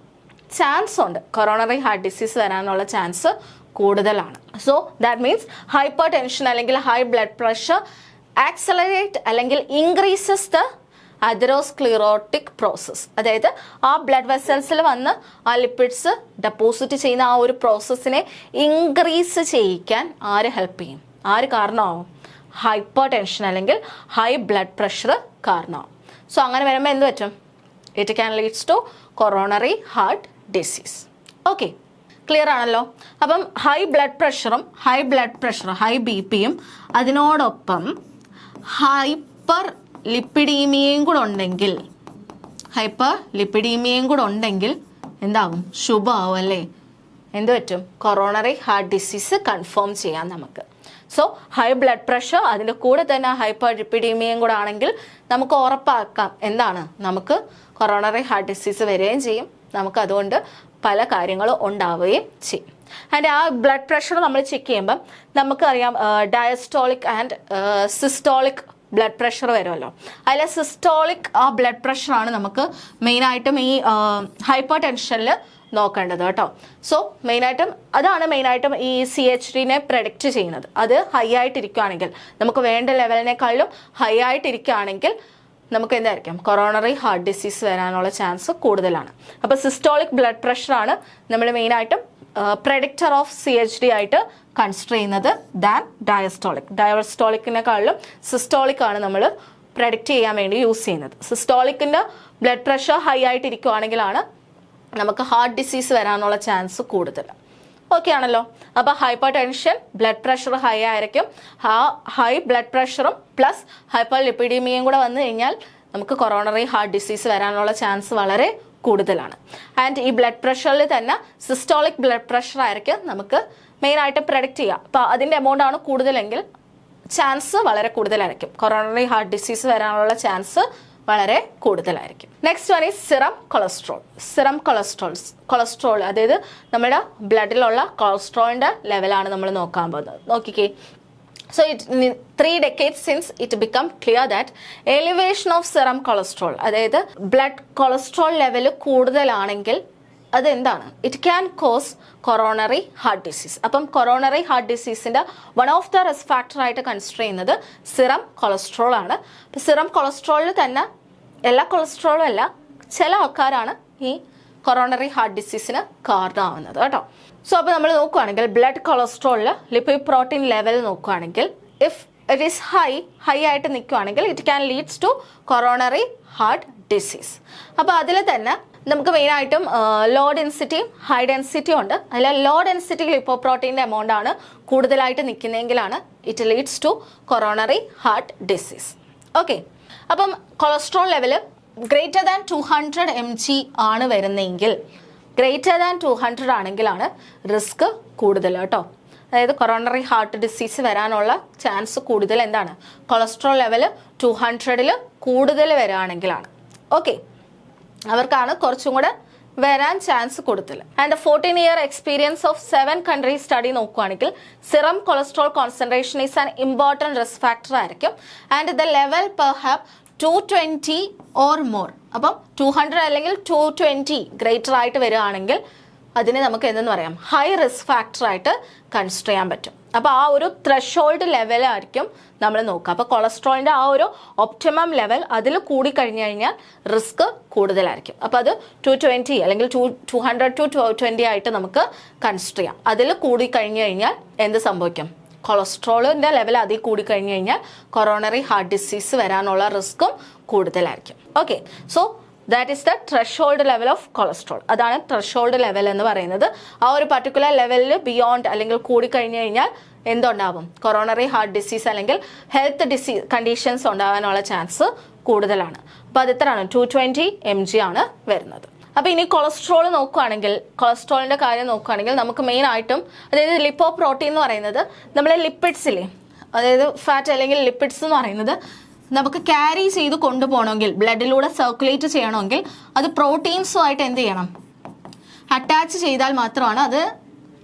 ചാൻസ് ഉണ്ട്, കൊറോണറി ഹാർട്ട് ഡിസീസ് വരാനുള്ള ചാൻസ് കൂടുതലാണ്. So that means hyper tension അല്ലെങ്കിൽ ഹൈ ബ്ലഡ് പ്രഷർ ആക്സലറേറ്റ് അല്ലെങ്കിൽ ഇൻക്രീസസ് ദ അതെറോസ്ക്ലിറോട്ടിക് പ്രോസസ്. അതായത് ആ ബ്ലഡ് വെസൽസിൽ വന്ന് ആ ലിപ്പിഡ്സ് ഡെപ്പോസിറ്റ് ചെയ്യുന്ന ആ ഒരു പ്രോസസ്സിനെ ഇൻക്രീസ് ചെയ്യിക്കാൻ ആര് ഹെൽപ്പ് ചെയ്യും, ആര് കാരണമാവും, ഹൈപ്പർ ടെൻഷൻ അല്ലെങ്കിൽ ഹൈ ബ്ലഡ് പ്രഷർ കാരണമാവും. സോ അങ്ങനെ വരുമ്പോൾ എന്ത് പറ്റും, it can leads to coronary heart disease. Okay, clear ആണല്ലോ. അപ്പം ഹൈ ബ്ലഡ് പ്രഷറും ഹൈ BP-യും അതിനോടൊപ്പം ഹൈപ്പർ ലിപ്പിഡീമിയയും കൂടെ ഉണ്ടെങ്കിൽ എന്താവും, ശുഭമാവും അല്ലേ. എന്ത് പറ്റും, കൊറോണറി ഹാർട്ട് ഡിസീസ് കൺഫേം ചെയ്യാം നമുക്ക്. സോ ഹൈ ബ്ലഡ് പ്രഷർ അതിൻ്റെ കൂടെ തന്നെ ഹൈപ്പർ ലിപ്പിഡീമിയയും കൂടെ ആണെങ്കിൽ നമുക്ക് ഉറപ്പാക്കാം എന്താണ്, നമുക്ക് കൊറോണറി ഹാർട്ട് ഡിസീസ് വരികയും ചെയ്യും, നമുക്ക് അതുകൊണ്ട് പല കാര്യങ്ങളും ഉണ്ടാവുകയും ചെയ്യും. ആൻഡ് ആ ബ്ലഡ് പ്രഷർ നമ്മൾ ചെക്ക് ചെയ്യുമ്പം നമുക്കറിയാം diastolic and systolic blood pressure വരുമല്ലോ. അതിൽ സിസ്റ്റോളിക് ആ ബ്ലഡ് പ്രഷറാണ് നമുക്ക് മെയിനായിട്ടും ഈ ഹൈപ്പർ ടെൻഷനിൽ നോക്കേണ്ടത് കേട്ടോ. സോ അതാണ് ഈ CHDനെ പ്രഡിക്റ്റ് ചെയ്യുന്നത്. അത് ഹൈ ആയിട്ടിരിക്കുകയാണെങ്കിൽ, നമുക്ക് വേണ്ട ലെവലിനേക്കാളും ഹൈ ആയിട്ടിരിക്കുകയാണെങ്കിൽ നമുക്ക് എന്തായിരിക്കും, കൊറോണറി ഹാർട്ട് ഡിസീസ് വരാനുള്ള ചാൻസ് കൂടുതലാണ്. അപ്പോൾ സിസ്റ്റോളിക് ബ്ലഡ് പ്രഷറാണ് നമ്മൾ മെയിനായിട്ടും പ്രഡിക്റ്റർ ഓഫ് CHD ആയിട്ട് കൺസിഡർ ചെയ്യുന്നത് ദാൻ ഡയസ്റ്റോളിക്. ഡയസ്റ്റോളിക്കിനെക്കാളും സിസ്റ്റോളിക് ആണ് നമ്മൾ പ്രഡിക്റ്റ് ചെയ്യാൻ വേണ്ടി യൂസ് ചെയ്യുന്നത്. സിസ്റ്റോളിക്കിൻ്റെ ബ്ലഡ് പ്രഷർ ഹൈ ആയിട്ട് ഇരിക്കുവാണെങ്കിലാണ് നമുക്ക് ഹാർട്ട് ഡിസീസ് വരാനുള്ള ചാൻസ് കൂടുതൽ. ഓക്കെ ആണല്ലോ. അപ്പോൾ hyper tension, blood pressure high ആയിരിക്കും. ഹൈ ബ്ലഡ് പ്രഷറും പ്ലസ് ഹൈപ്പർ ലിപ്പിഡീമിയയും കൂടെ വന്നു കഴിഞ്ഞാൽ നമുക്ക് കൊറോണറി ഹാർട്ട് ഡിസീസ് വരാനുള്ള ചാൻസ് വളരെ കൂടുതലാണ്. ആൻഡ് ഈ ബ്ലഡ് പ്രഷറിൽ തന്നെ സിസ്റ്റോളിക് ബ്ലഡ് പ്രഷർ ആയിരിക്കും നമുക്ക് മെയിനായിട്ട് പ്രഡിക്റ്റ് ചെയ്യുക. അപ്പോൾ അതിൻ്റെ എമൗണ്ട് ആണ് കൂടുതലെങ്കിൽ ചാൻസ് വളരെ കൂടുതലായിരിക്കും. കൊറോണറി ഹാർട്ട് ഡിസീസ് വരാനുള്ള ചാൻസ് വളരെ കൂടുതലായിരിക്കും. Next one is serum cholesterol. Serum cholesterol അതായത് നമ്മുടെ ബ്ലഡിലുള്ള കൊളസ്ട്രോളിൻ്റെ ലെവലാണ് നമ്മൾ നോക്കാൻ പോകുന്നത്. നോക്കിക്കേ. So, 3 decades since it become clear that elevation of serum cholesterol, അതായത് ബ്ലഡ് കൊളസ്ട്രോൾ ലെവൽ കൂടുതലാണെങ്കിൽ അതെന്താണ്? It can cause coronary heart disease. അപ്പം കൊറോണറി ഹാർട്ട് ഡിസീസിൻ്റെ one of the risk factor ആയിട്ട് കൺസിഡർ ചെയ്യുന്നത് സിറം കൊളസ്ട്രോൾ ആണ്. അപ്പം സിറം കൊളസ്ട്രോളിൽ തന്നെ എല്ലാ കൊളസ്ട്രോളും അല്ല, ചില ആൾക്കാരാണ് ഈ കൊറോണറി ഹാർട്ട് ഡിസീസിന് കാരണമാവുന്നത് കേട്ടോ. സോ അപ്പോൾ നമ്മൾ നോക്കുകയാണെങ്കിൽ ബ്ലഡ് കൊളസ്ട്രോളിൽ ലിപ്പിഡ് പ്രോട്ടീൻ ലെവൽ നോക്കുകയാണെങ്കിൽ ഇഫ് ഇറ്റ് ഈസ് ഹൈ ആയിട്ട് നിൽക്കുകയാണെങ്കിൽ it can leads to coronary heart disease. അപ്പോൾ അതിൽ തന്നെ നമുക്ക് മെയിനായിട്ടും ലോ ഡെൻസിറ്റിയും ഹൈ ഡെൻസിറ്റിയും ഉണ്ട്. അതിൽ ലോ ഡെൻസിറ്റി ലിപ്പോപ്രോട്ടീൻ്റെ എമൗണ്ട് ആണ് കൂടുതലായിട്ട് നിൽക്കുന്നതെങ്കിലാണ് it leads to coronary heart disease. Okay. അപ്പം cholesterol level greater than 200 mg ആണ് വരുന്നതെങ്കിൽ, ഗ്രേറ്റർ ദാൻ 200 ആണെങ്കിലാണ് റിസ്ക് കൂടുതൽ കേട്ടോ. അതായത് കൊറോണറി ഹാർട്ട് ഡിസീസ് വരാനുള്ള ചാൻസ് കൂടുതൽ എന്താണ്? കൊളസ്ട്രോൾ ലെവൽ 200 കൂടുതൽ വരികയാണെങ്കിലാണ്. ഓക്കെ, അവർക്കാണ് കുറച്ചും കൂടെ വരാൻ ചാൻസ് കൂടുതൽ. And 14-year experience of 7 countries study നോക്കുകയാണെങ്കിൽ serum cholesterol concentration is an important risk factor ആയിരിക്കും. And the level perhaps 220 or more. അപ്പം 200 അല്ലെങ്കിൽ 220 ഗ്രേറ്റർ ആയിട്ട് വരികയാണെങ്കിൽ അതിനെ നമുക്ക് എന്തെന്ന് പറയാം? ഹൈ റിസ്ക് ഫാക്ടർ ആയിട്ട് കൺസിഡർ ചെയ്യാൻ പറ്റും. അപ്പോൾ ആ ഒരു ത്രഷോൾഡ് ലെവലായിരിക്കും നമ്മൾ നോക്കുക. അപ്പോൾ കൊളസ്ട്രോളിൻ്റെ ആ ഒരു ഒപ്റ്റിമം ലെവൽ അതിൽ കൂടിക്കഴിഞ്ഞു കഴിഞ്ഞാൽ റിസ്ക് കൂടുതലായിരിക്കും. അപ്പോൾ അത് 220 അല്ലെങ്കിൽ 200 to 220 ആയിട്ട് നമുക്ക് കൺസിഡർ ചെയ്യാം. അതിൽ കൂടിക്കഴിഞ്ഞു കഴിഞ്ഞാൽ എന്ത് സംഭവിക്കും? കൊളസ്ട്രോളിൻ്റെ ലെവൽ അതിൽ കൂടിക്കഴിഞ്ഞു കഴിഞ്ഞാൽ കൊറോണറി ഹാർട്ട് ഡിസീസ് വരാനുള്ള റിസ്ക്കും കൂടുതലായിരിക്കും. Okay, so that is the threshold level of cholesterol. അതാണ് ത്രഷോൾഡ് ലെവൽ എന്ന് പറയുന്നത്. ആ ഒരു പർട്ടിക്കുലർ ലെവലിൽ ബിയോണ്ട് അല്ലെങ്കിൽ കൂടിക്കഴിഞ്ഞു കഴിഞ്ഞാൽ എന്തുണ്ടാവും? കൊറോണറി ഹാർട്ട് ഡിസീസ് അല്ലെങ്കിൽ ഹെൽത്ത് കണ്ടീഷൻസ് ഉണ്ടാകാനുള്ള ചാൻസ് കൂടുതലാണ്. അപ്പോൾ അത് എത്രയാണ്? 220 mg ആണ് വരുന്നത്. അപ്പോൾ ഇനി കൊളസ്ട്രോൾ നോക്കുകയാണെങ്കിൽ, കൊളസ്ട്രോളിൻ്റെ കാര്യം നോക്കുകയാണെങ്കിൽ നമുക്ക് മെയിനായിട്ടും അതായത് ലിപ്പോ പ്രോട്ടീൻ എന്ന് പറയുന്നത് നമ്മളെ ലിപ്പിഡ്സില്ലേ, അതായത് ഫാറ്റ് അല്ലെങ്കിൽ ലിപ്പിഡ്സ് എന്ന് പറയുന്നത് നമുക്ക് ക്യാരി ചെയ്ത് കൊണ്ടുപോകണമെങ്കിൽ, ബ്ലഡിലൂടെ സർക്കുലേറ്റ് ചെയ്യണമെങ്കിൽ അത് പ്രോട്ടീൻസുമായിട്ട് എന്ത് ചെയ്യണം? അറ്റാച്ച് ചെയ്താൽ മാത്രമാണ് അത്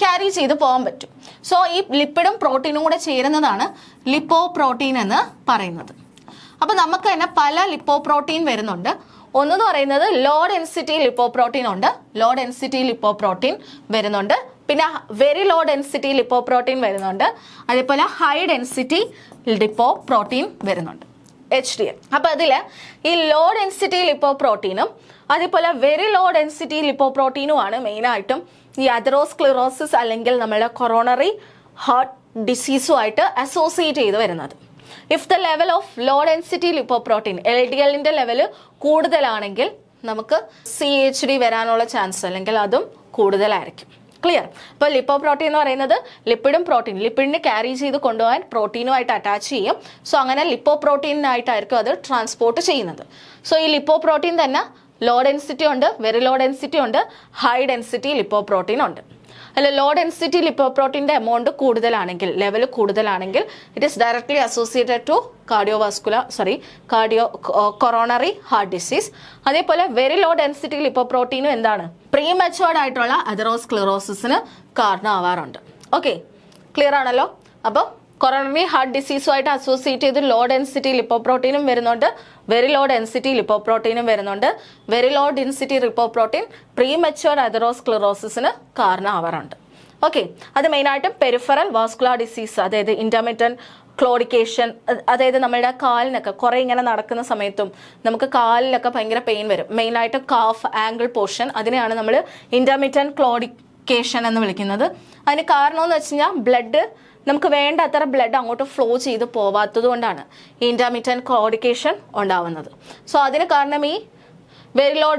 ക്യാരി ചെയ്ത് പോകാൻ പറ്റും. സോ ഈ ലിപ്പിഡും പ്രോട്ടീനും കൂടെ ചേരുന്നതാണ് ലിപ്പോ പ്രോട്ടീൻ എന്ന് പറയുന്നത്. അപ്പോൾ നമുക്ക് തന്നെ പല ലിപ്പോ പ്രോട്ടീൻ വരുന്നുണ്ട്. ഒന്നെന്ന് പറയുന്നത് ലോ ഡെൻസിറ്റി ലിപ്പോ പ്രോട്ടീൻ ഉണ്ട്, ലോ ഡെൻസിറ്റി ലിപ്പോ പ്രോട്ടീൻ വരുന്നുണ്ട്. പിന്നെ very low density lipoprotein വരുന്നുണ്ട്. അതേപോലെ ഹൈ ഡെൻസിറ്റി ലിപ്പോ പ്രോട്ടീൻ വരുന്നുണ്ട്, HDL. അപ്പോൾ അതിൽ ഈ ലോ ഡെൻസിറ്റി ലിപ്പോ പ്രോട്ടീനും അതേപോലെ വെരി ലോ ഡെൻസിറ്റി ലിപ്പോ പ്രോട്ടീനുമാണ് മെയിനായിട്ടും ഈ അതെറോസ്ക്ലിറോസിസ് അല്ലെങ്കിൽ നമ്മളുടെ കൊറോണറി ഹാർട്ട് ഡിസീസുമായിട്ട് അസോസിയേറ്റ് ചെയ്ത് വരുന്നത്. If the level of low density lipoprotein LDLന്റെ ലെവൽ കൂടുതലാണെങ്കിൽ നമുക്ക് CHD വരാനുള്ള ചാൻസ് അല്ലെങ്കിൽ അതും കൂടുതലായിരിക്കും. ക്ലിയർ? അപ്പോൾ ലിപ്പോപ്രോട്ടീൻ എന്ന് പറയുന്നത് ലിപ്പിഡും ലിപ്പിഡിനെ ക്യാരി ചെയ്ത് കൊണ്ടുപോകാൻ പ്രോട്ടീനുമായിട്ട് അറ്റാച്ച് ചെയ്യും. സോ അങ്ങനെ ലിപ്പോപ്രോട്ടീനായിട്ടായിരിക്കും അത് ട്രാൻസ്പോർട്ട് ചെയ്യുന്നത്. സോ ഈ ലിപ്പോപ്രോട്ടീൻ തന്നെ ലോ ഡെൻസിറ്റി ഉണ്ട്, വെരി ലോ ഡെൻസിറ്റി ഉണ്ട്, ഹൈ ഡെൻസിറ്റി ലിപ്പോപ്രോട്ടീൻ ഉണ്ട്. അല്ല ലോ ഡെൻസിറ്റി ലിപ്പോപ്രോട്ടീൻ്റെ എമൗണ്ട് കൂടുതലാണെങ്കിൽ, ലെവൽ കൂടുതലാണെങ്കിൽ it is directly associated to coronary heart disease. അതേപോലെ വെരി ലോ ഡെൻസിറ്റി ലിപ്പോപ്രോട്ടീനും എന്താണ്? പ്രീമച്ചുവേർഡ് ആയിട്ടുള്ള അതെറോസ്ക്ലിറോസിസിന് കാരണമാവാറുണ്ട്. ഓക്കെ, ക്ലിയർ ആണല്ലോ? അപ്പോൾ കൊറോണറി ഹാർട്ട് ഡിസീസുമായിട്ട് അസോസിയേറ്റ് ചെയ്ത് ലോ ഡെൻസിറ്റി ലിപ്പോപ്രോട്ടീനും വരുന്നുണ്ട്, വെരി ലോ ഡെൻസിറ്റി ലിപ്പോപ്രോട്ടീനും വരുന്നുണ്ട്. Very low density lipoprotein premature അതെറോസ്ക്ലിറോസിസിന് കാരണമാവാറുണ്ട്. ഓക്കെ, അത് മെയിനായിട്ടും പെരിഫറൽ വാസ്കുലർ ഡിസീസ്, അതായത് ഇന്റർമിറ്റന്റ് ക്ലോഡിക്കേഷൻ, അതായത് നമ്മുടെ കാലിനൊക്കെ കുറേ ഇങ്ങനെ നടക്കുന്ന സമയത്തും നമുക്ക് കാലിലൊക്കെ ഭയങ്കര പെയിൻ വരും. മെയിനായിട്ട് കാഫ് ആംഗിൾ പോർഷൻ, അതിനെയാണ് നമ്മൾ ഇന്റർമിറ്റന്റ് ക്ലോഡിക്കേഷൻ എന്ന് വിളിക്കുന്നത്. അതിന് കാരണം എന്ന് വെച്ച് കഴിഞ്ഞാൽ ബ്ലഡ് നമുക്ക് വേണ്ടത്ര ബ്ലഡ് അങ്ങോട്ട് ഫ്ലോ ചെയ്ത് പോവാത്തത് കൊണ്ടാണ് ഈ ഇൻറ്റർമിറ്റൻറ്റ് ക്ലോഡിക്കേഷൻ ഉണ്ടാവുന്നത്. സോ അതിന് കാരണം ഈ വെരി ലോ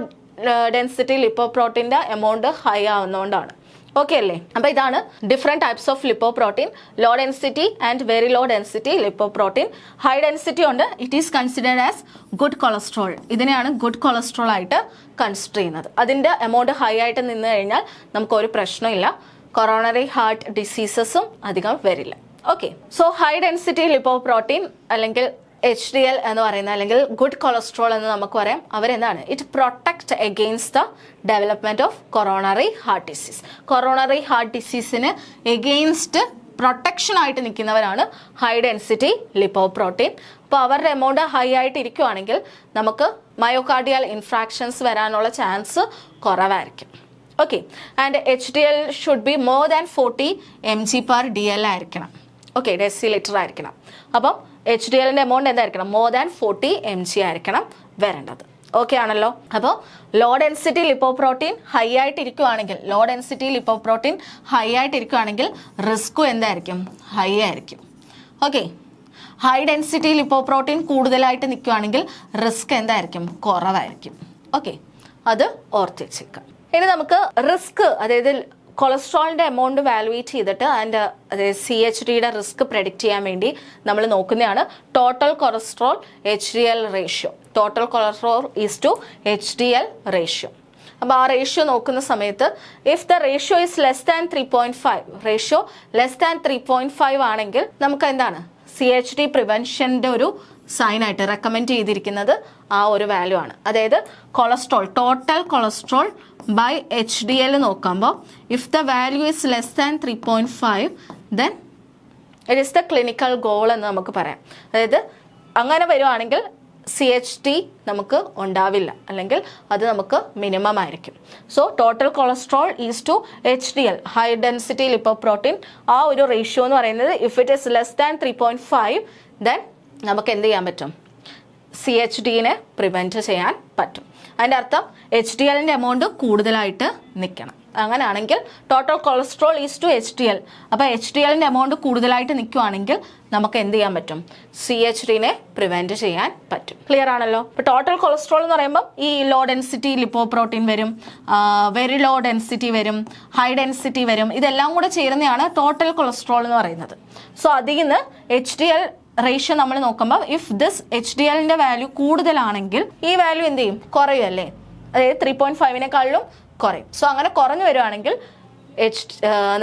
ഡെൻസിറ്റി ലിപ്പോപ്രോട്ടീൻ്റെ എമൗണ്ട് ഹൈ ആവുന്നതുകൊണ്ടാണ്. ഓക്കെ അല്ലേ? അപ്പോൾ ഇതാണ് different types of lipoprotein. Low density and very low density lipoprotein. High density ഉണ്ട്, it is considered as good cholesterol. ഇതിനെയാണ് ഗുഡ് കൊളസ്ട്രോൾ ആയിട്ട് കൺസിഡർ ചെയ്യുന്നത്. അതിൻ്റെ എമൗണ്ട് ഹൈ ആയിട്ട് നിന്ന് കഴിഞ്ഞാൽ നമുക്കൊരു പ്രശ്നമില്ല, കൊറോണറി ഹാർട്ട് ഡിസീസസും അധികം വരില്ല. Okay, so high density lipoprotein അല്ലെങ്കിൽ HDL എന്ന് പറയുന്ന അല്ലെങ്കിൽ ഗുഡ് കൊളസ്ട്രോൾ എന്ന് നമുക്ക് പറയാം. അവരെന്താണ്? It protect against the development of coronary heart disease. Coronary heart ഡിസീസിന് എഗെയിൻസ്റ്റ് പ്രൊട്ടക്ഷൻ ആയിട്ട് നിൽക്കുന്നവരാണ് ഹൈ ഡെൻസിറ്റി ലിപ്പോപ്രോട്ടീൻ. അപ്പോൾ അവരുടെ എമൗണ്ട് ഹൈ ആയിട്ട് ഇരിക്കുവാണെങ്കിൽ നമുക്ക് മയോകാർഡിയൽ ഇൻഫ്രാക്ഷൻസ് വരാനുള്ള ചാൻസ് കുറവായിരിക്കും. Okay, and HDL should be more than 40 mg/dl ആയിരിക്കണം. ഓക്കെ, ഡെസിലിറ്റർ ആയിരിക്കണം. അപ്പം HDLന്റെ എമൗണ്ട് എന്തായിരിക്കണം? മോർ ദാൻ 40 mg ആയിരിക്കണം വരേണ്ടത്. ഓക്കെ ആണല്ലോ? അപ്പോൾ ലോ ഡെൻസിറ്റി ലിപ്പോപ്രോട്ടീൻ ഹൈ ആയിട്ടിരിക്കുവാണെങ്കിൽ റിസ്ക്കും എന്തായിരിക്കും? ഹൈ ആയിരിക്കും. ഓക്കെ, ഹൈ ഡെൻസിറ്റി ലിപ്പോപ്രോട്ടീൻ കൂടുതലായിട്ട് നിൽക്കുവാണെങ്കിൽ റിസ്ക് എന്തായിരിക്കും? കുറവായിരിക്കും. ഓക്കെ, അത് ഓർത്ത് വെച്ചേക്കാം. ഇനി നമുക്ക് റിസ്ക്, അതായത് കൊളസ്ട്രോളിൻ്റെ എമൗണ്ട് വാലുവേറ്റ് ചെയ്തിട്ട് അതിൻ്റെ അതായത് CHDയുടെ റിസ്ക് പ്രെഡിക്റ്റ് ചെയ്യാൻ വേണ്ടി നമ്മൾ നോക്കുന്നതാണ് total cholesterol HDL ratio. Total cholesterol is to HDL ratio. അപ്പോൾ ആ റേഷ്യോ നോക്കുന്ന സമയത്ത് if the ratio is less than 3.5 ആണെങ്കിൽ നമുക്ക് എന്താണ് CHD പ്രിവെൻഷൻ്റെ ഒരു സൈനായിട്ട് റെക്കമെൻഡ് ചെയ്തിരിക്കുന്നത് ആ ഒരു വാല്യൂ ആണ്. അതായത് cholesterol, total cholesterol by HDL നോക്കുമ്പോൾ if the value is less than 3.5 then it is the clinical goal എന്ന് നമുക്ക് പറയാം. അതായത് അങ്ങനെ വരുവാണെങ്കിൽ CHD നമുക്ക് ഉണ്ടാവില്ല, അല്ലെങ്കിൽ അത് നമുക്ക് മിനിമം ആയിരിക്കും. So total cholesterol is to HDL, high density lipoprotein, ആ ഒരു റേഷ്യോ എന്ന് പറയുന്നത് if it is less than 3.5 then നമുക്ക് എന്ത് ചെയ്യാൻ പറ്റും? CHDനെ പ്രിവെൻറ്റ് ചെയ്യാൻ പറ്റും. അതിൻ്റെ അർത്ഥം HDLൻ്റെ എമൗണ്ട് കൂടുതലായിട്ട് നിൽക്കണം. അങ്ങനെയാണെങ്കിൽ total cholesterol is to HDL. അപ്പോൾ HDLൻ്റെ എമൗണ്ട് കൂടുതലായിട്ട് നിൽക്കുവാണെങ്കിൽ നമുക്ക് എന്ത് ചെയ്യാൻ പറ്റും? CHDനെ പ്രിവെൻറ്റ് ചെയ്യാൻ പറ്റും. ക്ലിയർ ആണല്ലോ? ഇപ്പോൾ ടോട്ടൽ കൊളസ്ട്രോൾ എന്ന് പറയുമ്പോൾ ഈ ലോ ഡെൻസിറ്റി ലിപ്പോപ്രോട്ടീൻ വരും, വെരി ലോ ഡെൻസിറ്റി വരും, ഹൈ ഡെൻസിറ്റി വരും. ഇതെല്ലാം കൂടെ ചേരുന്നതാണ് ടോട്ടൽ കൊളസ്ട്രോൾ എന്ന് പറയുന്നത്. സോ അതിൽ നിന്ന് HDL റേഷ്യോ നമ്മൾ നോക്കുമ്പോൾ ഇഫ് ദിസ് HDLൻ്റെ വാല്യൂ കൂടുതലാണെങ്കിൽ ഈ വാല്യൂ എന്ത് ചെയ്യും? കുറയുമല്ലേ? അതായത് 3.5നേക്കാളിലും കുറയും. സോ അങ്ങനെ കുറഞ്ഞു വരുവാണെങ്കിൽ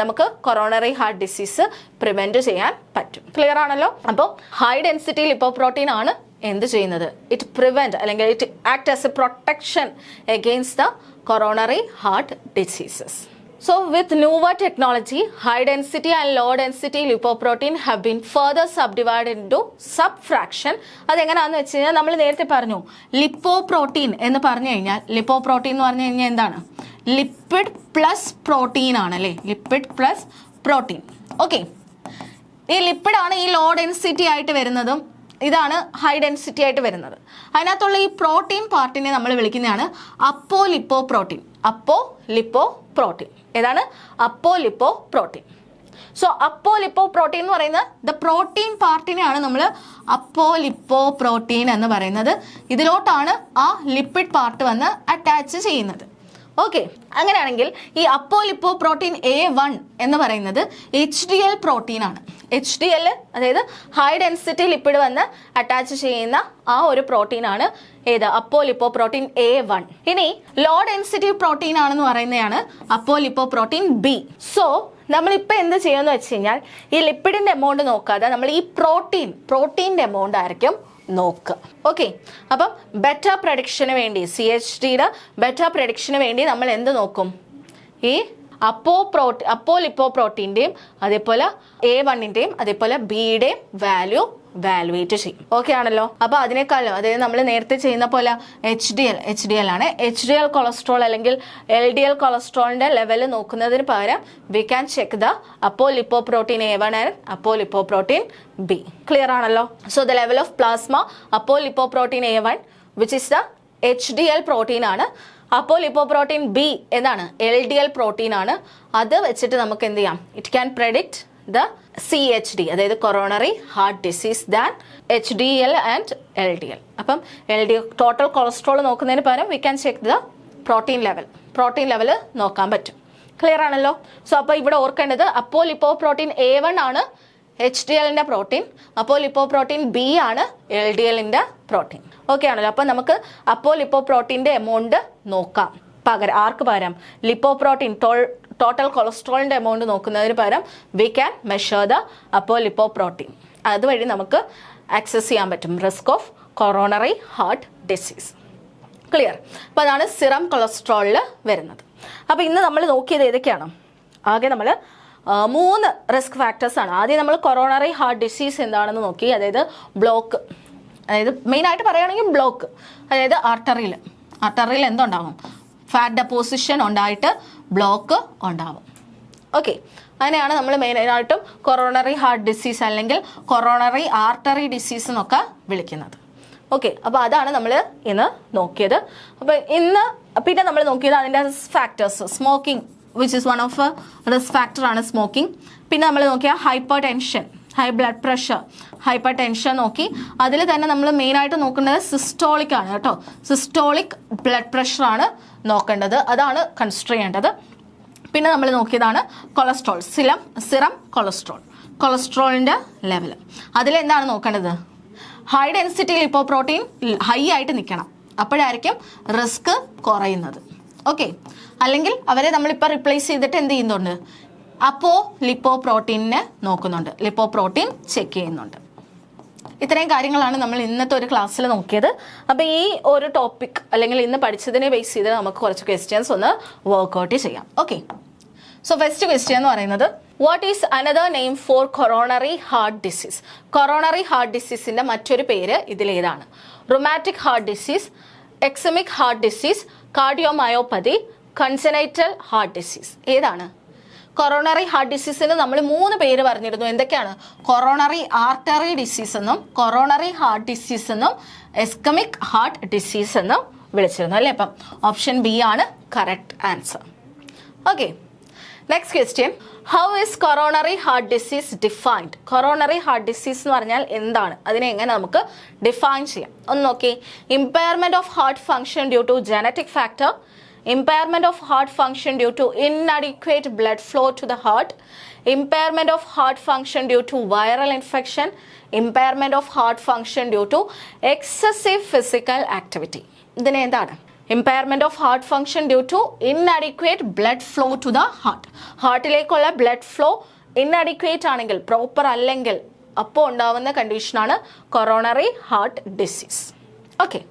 നമുക്ക് കൊറോണറി ഹാർട്ട് ഡിസീസ് പ്രിവെൻറ്റ് ചെയ്യാൻ പറ്റും. ക്ലിയർ ആണല്ലോ? അപ്പോൾ ഹൈ ഡെൻസിറ്റി ലിപ്പോപ്രോട്ടീൻ ആണ് എന്ത് ചെയ്യുന്നത്? ഇറ്റ് പ്രിവെൻറ്റ് അല്ലെങ്കിൽ it act as A protection against the coronary heart diseases. So with newer technology, high density and low density lipoprotein have been further subdivided into subfraction. അതെങ്ങനെയാണെന്ന് വെച്ച് കഴിഞ്ഞാൽ നമ്മൾ നേരത്തെ പറഞ്ഞു ലിപ്പോപ്രോട്ടീൻ എന്ന് പറഞ്ഞു കഴിഞ്ഞാൽ, ലിപ്പോപ്രോട്ടീൻ എന്ന് പറഞ്ഞു കഴിഞ്ഞാൽ എന്താണ്? ലിപ്പിഡ് പ്ലസ് പ്രോട്ടീൻ ആണ് അല്ലേ? Lipid plus protein. ഓക്കെ, ഈ ലിപ്പിഡാണ് ഈ ലോ ഡെൻസിറ്റി ആയിട്ട് വരുന്നതും ഇതാണ് ഹൈ ഡെൻസിറ്റി ആയിട്ട് വരുന്നത്. അതിനകത്തുള്ള ഈ പ്രോട്ടീൻ പാർട്ടിനെ നമ്മൾ വിളിക്കുന്നതാണ് അപ്പോലിപ്പോപ്രോട്ടീൻ. അപ്പോലിപ്പോപ്രോട്ടീൻ ഏതാണ്? അപ്പോലിപ്പോപ്രോട്ടീൻ. സോ അപ്പോലിപ്പോപ്രോട്ടീൻ എന്ന് പറയുന്ന ദ പ്രോട്ടീൻ പാർട്ടിനെയാണ് നമ്മൾ അപ്പോലിപ്പോപ്രോട്ടീൻ എന്ന് പറയുന്നത്. ഇതിലോട്ടാണ് ആ ലിപ്പിഡ് പാർട്ട് വന്ന് അറ്റാച്ച് ചെയ്യുന്നത്. ഓക്കെ, അങ്ങനെയാണെങ്കിൽ ഈ അപ്പോലിപ്പോപ്രോട്ടീൻ A1 എന്ന് പറയുന്നത് HDL പ്രോട്ടീൻ ആണ്. HDL അതായത് ഹൈ ഡെൻസിറ്റി ലിപ്പിഡ് വന്ന് അറ്റാച്ച് ചെയ്യുന്ന ആ ഒരു പ്രോട്ടീനാണ് ഏത്? അപ്പോലിപ്പോപ്രോട്ടീൻ A1. ഇനി ലോ ഡെൻസിറ്റി പ്രോട്ടീൻ ആണെന്ന് പറയുന്നതാണ് അപ്പോലിപ്പോപ്രോട്ടീൻ B. സോ നമ്മളിപ്പോൾ എന്ത് ചെയ്യുമെന്ന് വെച്ച് കഴിഞ്ഞാൽ ഈ ലിപ്പിഡിൻ്റെ എമൗണ്ട് നോക്കാതെ നമ്മൾ ഈ പ്രോട്ടീൻ്റെ എമൗണ്ട് ആയിരിക്കും നോക്കുക. ഓക്കെ, അപ്പം ബെറ്റർ പ്രഡിക്ഷന് വേണ്ടി CHDയുടെ ബെറ്റർ പ്രഡിക്ഷന് വേണ്ടി നമ്മൾ എന്ത് നോക്കും? ഈ അപ്പോലിപ്പോപ്രോട്ടീൻ്റെയും അതേപോലെ A1ൻ്റെയും അതേപോലെ Bയുടെയും വാലുവേറ്റ് ചെയ്യും. ഓക്കെ ആണല്ലോ? അപ്പോൾ അതിനേക്കാളും അതായത് നമ്മൾ നേരത്തെ ചെയ്യുന്ന പോലെ HDL ആണ്. HDL കൊളസ്ട്രോൾ അല്ലെങ്കിൽ LDL കൊളസ്ട്രോളിൻ്റെ ലെവൽ നോക്കുന്നതിന് പകരം we can check the apolipoprotein A1 and apolipoprotein B. Clear ആണല്ലോ? So the level of plasma apolipoprotein A1 which is the HDL protein ആണ്. അപ്പോൾ ലിപ്പോപ്രോട്ടീൻ ബി എന്താണ്? LDL പ്രോട്ടീൻ ആണ്. അത് വെച്ചിട്ട് നമുക്ക് എന്ത് ചെയ്യാം? It can predict the CHD, അതായത് coronary heart disease than HDL and LDL. അപ്പം LDL ടോട്ടൽ കൊളസ്ട്രോൾ നോക്കുന്നതിന് പകരം we can check the protein level നോക്കാൻ പറ്റും. ക്ലിയർ ആണല്ലോ? സോ അപ്പോൾ ഇവിടെ ഓർക്കേണ്ടത് അപ്പോൾ ലിപ്പോപ്രോട്ടീൻ A1 ആണ് HDLന്റെ പ്രോട്ടീൻ, അപ്പോൾ ലിപ്പോപ്രോട്ടീൻ B ആണ് LDLന്റെ പ്രോട്ടീൻ. ഓക്കെ ആണല്ലോ? അപ്പം നമുക്ക് അപ്പോൾ ലിപ്പോപ്രോട്ടീൻ്റെ എമൗണ്ട് നോക്കാം. ആർക്ക് പകരം? ലിപ്പോപ്രോട്ടീൻ ടോട്ടൽ കൊളസ്ട്രോളിൻ്റെ എമൗണ്ട് നോക്കുന്നതിന് പകരം വി ക്യാൻ മെഷർ ദ അപ്പോൾ ലിപ്പോപ്രോട്ടീൻ. അതുവഴി നമുക്ക് ആക്സസ് ചെയ്യാൻ പറ്റും risk of coronary heart disease. Clear? അപ്പോൾ അതാണ് സിറം കൊളസ്ട്രോളിൽ വരുന്നത്. അപ്പോൾ ഇന്ന് നമ്മൾ നോക്കിയത് ഏതൊക്കെയാണ്? ആകെ നമ്മൾ 3 റിസ്ക് ഫാക്ടേഴ്സാണ്. ആദ്യം നമ്മൾ കൊറോണറി ഹാർട്ട് ഡിസീസ് എന്താണെന്ന് നോക്കി. അതായത് ബ്ലോക്ക്, അതായത് മെയിനായിട്ട് പറയുകയാണെങ്കിൽ ബ്ലോക്ക്, അതായത് ആർട്ടറിയിൽ എന്തുണ്ടാകും? ഫാറ്റ് ഡെപ്പോസിഷൻ ഉണ്ടായിട്ട് ബ്ലോക്ക് ഉണ്ടാവും. ഓക്കെ, അതിനെയാണ് നമ്മൾ മെയിനായിട്ടും കൊറോണറി ഹാർട്ട് ഡിസീസ് അല്ലെങ്കിൽ കൊറോണറി ആർട്ടറി ഡിസീസ് എന്നൊക്കെ വിളിക്കുന്നത്. ഓക്കെ, അപ്പോൾ അതാണ് നമ്മൾ ഇന്ന് നോക്കിയത്. അപ്പോൾ ഇന്ന് പിന്നെ നമ്മൾ നോക്കിയത് അതിൻ്റെ factors. Smoking which is one of risk ഫാക്ടറാണ് സ്മോക്കിംഗ്. പിന്നെ നമ്മൾ നോക്കിയ hypertension, high blood pressure, hypertension നോക്കി. അതിൽ തന്നെ നമ്മൾ മെയിനായിട്ട് നോക്കേണ്ടത് സിസ്റ്റോളിക് ആണ് കേട്ടോ. സിസ്റ്റോളിക് ബ്ലഡ് പ്രഷറാണ് നോക്കേണ്ടത്, അതാണ് കൺസിഡർ ചെയ്യേണ്ടത്. പിന്നെ നമ്മൾ നോക്കിയതാണ് കൊളസ്ട്രോൾ, സിറം കൊളസ്ട്രോളിൻ്റെ ലെവൽ. അതിലെന്താണ് നോക്കേണ്ടത്? ഹൈ ഡെൻസിറ്റി ലിപ്പോപ്രോട്ടീൻ ഹൈ ആയിട്ട് നിൽക്കണം, അപ്പോഴായിരിക്കും റിസ്ക് കുറയുന്നത്. ഓക്കെ, അല്ലെങ്കിൽ അവരെ നമ്മളിപ്പോൾ റിപ്ലേസ് ചെയ്തിട്ട് എന്ത് ചെയ്യുന്നുണ്ട്? അപ്പോൾ ലിപ്പോപ്രോട്ടീനെ നോക്കുന്നുണ്ട്, ലിപ്പോപ്രോട്ടീൻ ചെക്ക് ചെയ്യുന്നുണ്ട്. ഇത്രയും കാര്യങ്ങളാണ് നമ്മൾ ഇന്നത്തെ ഒരു ക്ലാസ്സിൽ നോക്കിയത്. അപ്പോൾ ഈ ഒരു ടോപ്പിക് അല്ലെങ്കിൽ ഇന്ന് പഠിച്ചതിനെ ബേസ് ചെയ്ത് നമുക്ക് കുറച്ച് ക്വസ്റ്റ്യൻസ് ഒന്ന് വർക്ക്ഔട്ട് ചെയ്യാം. ഓക്കെ, സോ ഫസ്റ്റ് ക്വസ്റ്റ്യൻ എന്ന് പറയുന്നത് what is another name for coronary heart disease? Coronary heart ഡിസീസിൻ്റെ മറ്റൊരു പേര് ഇതിലേതാണ്? Rheumatic heart disease, ischemic heart disease, cardiomyopathy, congenital heart disease. ഏതാണ്? കൊറോണറി ഹാർട്ട് ഡിസീസിന് നമ്മൾ 3 പേര് പറഞ്ഞിരുന്നു. എന്തൊക്കെയാണ്? കൊറോണറി ആർട്ടറി ഡിസീസ് എന്നും കൊറോണറി ഹാർട്ട് ഡിസീസ് എന്നും എസ്കമിക് ഹാർട്ട് ഡിസീസ് എന്നും വിളിച്ചിരുന്നു അല്ലേ? അപ്പം ഓപ്ഷൻ ബി ആണ് correct answer. Okay, next question. How is coronary heart disease defined? Coronary heart disease എന്ന് പറഞ്ഞാൽ എന്താണ്? അതിനെ എങ്ങനെ നമുക്ക് ഡിഫൈൻ ചെയ്യാം? ഒന്ന് നോക്കി. Impairment of heart function due to genetic factor, impairment of heart function due to inadequate blood flow to the heart, impairment of heart function due to viral infection, impairment of heart function due to excessive physical activity. ഇതിനെ എന്താണ്? impairment of heart function due to inadequate blood flow to the heart. ഹാർട്ടിലേക്കുള്ള blood flow inadequate ആണെങ്കിൽ, proper അല്ലെങ്കിൽ, അപ്പോൾ ഉണ്ടാവുന്ന കണ്ടീഷനാണ് coronary heart disease. Okay,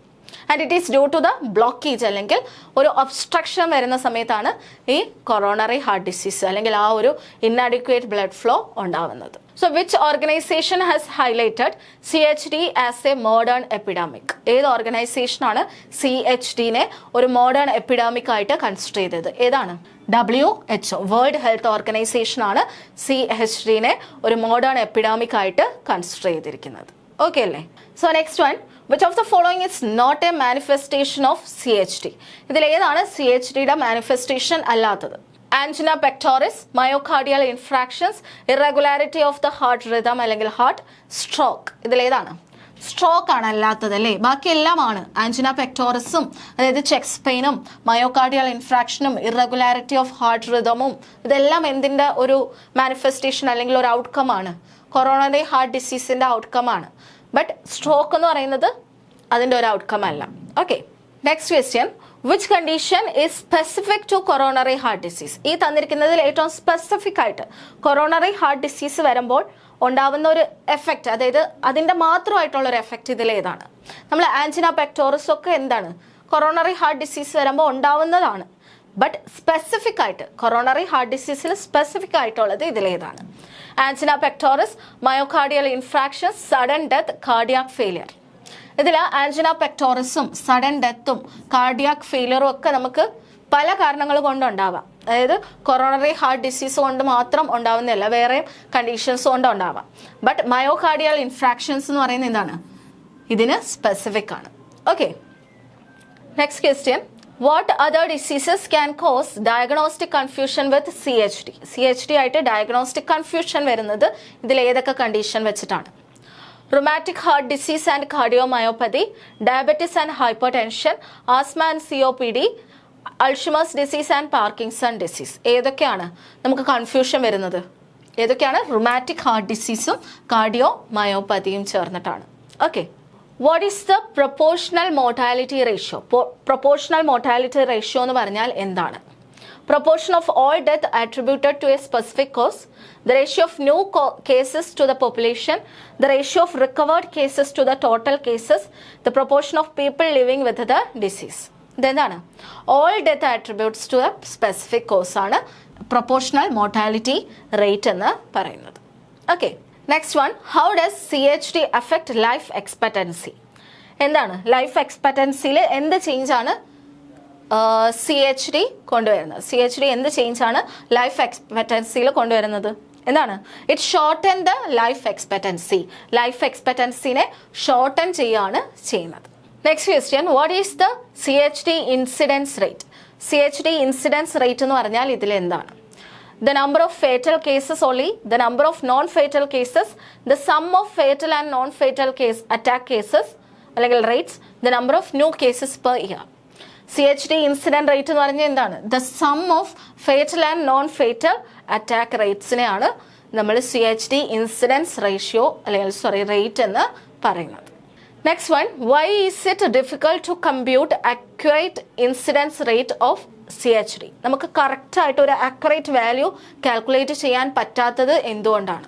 and it is due to the blockage അല്ലെങ്കിൽ ഒരു ഒബ്സ്ട്രക്ഷൻ വരുന്ന സമയത്താണ് ഈ കൊറോണറി ഹാർട്ട് ഡിസീസ് അല്ലെങ്കിൽ ആ ഒരു ഇൻഅഡിക്വേറ്റ് ബ്ലഡ് ഫ്ലോ ഉണ്ടാവുന്നത്. So which organisation has highlighted CHD as A modern epidemic? ഏത് ഓർഗനൈസേഷനാണ് CHDനെ ഒരു മോഡേൺ എപ്പിഡമിക് ആയിട്ട് കൺസിഡർ ചെയ്തത്? ഏതാണ്? WHO, വേൾഡ് ഹെൽത്ത് ഓർഗനൈസേഷൻ ആണ് CHDനെ ഒരു മോഡേൺ എപ്പിഡമിക് ആയിട്ട് കൺസിഡർ ചെയ്തിരിക്കുന്നത്. ഓക്കെ അല്ലേ? So next one. Which of the following is not a manifestation of CHD? ഇതിൽ ഏതാണ് CHDയുടെ മാനിഫെസ്റ്റേഷൻ അല്ലാത്തത്? Angina pectoris, myocardial infractions, irregularity of the heart rhythm അല്ലെങ്കിൽ ഹാർട്ട് സ്ട്രോക്ക്. ഇതിലേതാണ്? സ്ട്രോക്ക് ആണ് അല്ലാത്തത് അല്ലേ? ബാക്കി എല്ലാമാണ്. ആൻജിന പെക്ടോറിസും അതായത് ചെസ്റ്റ് പെയിനും മയോകാർഡിയൽ ഇൻഫ്രാക്ഷനും ഇറഗുലാരിറ്റി ഓഫ് ഹാർട്ട് റിതമും ഇതെല്ലാം എന്തിൻ്റെ ഒരു മാനിഫെസ്റ്റേഷൻ അല്ലെങ്കിൽ ഒരു ഔട്ട്കം ആണ്? കൊറോണറി ഹാർട്ട് ഡിസീസിൻ്റെ ഔട്ട്കം ആണ്. ബട്ട് സ്ട്രോക്ക് എന്ന് പറയുന്നത് അതിൻ്റെ ഒരു ഔട്ട്കം അല്ല. Okay, next question. Which condition is specific to coronary heart disease? ഈ തന്നിരിക്കുന്നതിൽ ഏറ്റവും സ്പെസിഫിക് ആയിട്ട് കൊറോണറി ഹാർട്ട് ഡിസീസ് വരുമ്പോൾ ഉണ്ടാവുന്ന ഒരു എഫക്റ്റ്, അതായത് അതിൻ്റെ മാത്രമായിട്ടുള്ള ഒരു എഫക്റ്റ് ഇതിലേതാണ്? നമ്മൾ ആൻജിന പെക്ടോറിസ് ഒക്കെ എന്താണ്? കൊറോണറി ഹാർട്ട് ഡിസീസ് വരുമ്പോൾ ഉണ്ടാവുന്നതാണ്. ബട്ട് സ്പെസിഫിക് ആയിട്ട് കൊറോണറി ഹാർട്ട് ഡിസീസിൽ സ്പെസിഫിക് ആയിട്ടുള്ളത് ഇതിലേതാണ്? Angina pectoris, myocardial infractions, sudden death, cardiac failure. ഇതിൽ ആൻജിന പെക്ടോറിസും സഡൻ ഡെത്തും കാർഡിയാക് ഫെയിലിയറും ഒക്കെ നമുക്ക് പല കാരണങ്ങൾ കൊണ്ടുണ്ടാവാം. അതായത് കൊറോണറി ഹാർട്ട് ഡിസീസ് കൊണ്ട് മാത്രം ഉണ്ടാവുന്നില്ല, വേറെയും കണ്ടീഷൻസ് കൊണ്ട് ഉണ്ടാവാം. ബട്ട് മയോകാർഡിയൽ ഇൻഫ്രാക്ഷൻസ് എന്ന് പറയുന്നത് എന്താണ്? ഇതിന് സ്പെസിഫിക് ആണ്. Okay, next question. What other diseases can cos diagnostic confusion with CHD? CHD ആയിട്ട് ഡയഗ്നോസ്റ്റിക് കൺഫ്യൂഷൻ വരുന്നത് ഇതിൽ ഏതൊക്കെ കണ്ടീഷൻ വെച്ചിട്ടാണ്? Rheumatic heart disease and cardiomyopathy, diabetes and hyper tension, asthma and COPD, Alzheimer's disease and Parkinson disease. ഏതൊക്കെയാണ് നമുക്ക് confusion വരുന്നത്? ഏതൊക്കെയാണ്? Rheumatic heart ഡിസീസും കാർഡിയോമയോപ്പതിയും ചേർന്നിട്ടാണ്. Okay, what is the proportional mortality ratio? Proportional mortality ratio എന്ന് പറഞ്ഞാൽ എന്താണ്? Proportion of all death attributed to a specific cause, the ratio of new cases to the population, the ratio of recovered cases to the total cases, the proportion of people living with the disease. ഇതെന്താണ്? All death attributes to a specific cause ആണ് proportional mortality rate എന്ന് പറയുന്നത്. Okay, next one, how does CHD affect life expectancy? എന്താണ് life എക്സ്പെക്റ്റൻസിയിൽ എന്ത് change ആണ് CHD കൊണ്ടുവരുന്നത്? CHD എന്ത് change ആണ് ലൈഫ് എക്സ്പെക്റ്റൻസിയിൽ കൊണ്ടുവരുന്നത്? എന്താണ്? It shorten the life expectancy. Life എക്സ്പെക്റ്റൻസിനെ ഷോർട്ടൻ ചെയ്യാണ് ചെയ്യുന്നത്. Next question, what is the CHD incidence rate? CHD incidence rate എന്ന് പറഞ്ഞാൽ ഇതിൽ എന്താണ്? The number of fatal cases only, the number of non-fatal cases, the sum of fatal and non-fatal case attack cases അല്ലെങ്കിൽ rates, the number of new cases per year. CHD incident rate എന്ന് പറഞ്ഞാൽ എന്താണ്? The sum of fatal and non fatal attack റേറ്റ്സിനെയാണ് നമ്മൾ CHD incidence ratio അല്ലെങ്കിൽ rate എന്ന് പറയുന്നത്. Next one, why is it difficult to compute accurate incidence rate of CHD? നമുക്ക് correct ആയിട്ട് ഒരു അക്യുറേറ്റ് വാല്യൂ കാൽക്കുലേറ്റ് ചെയ്യാൻ പറ്റാത്തത് എന്തുകൊണ്ടാണ്?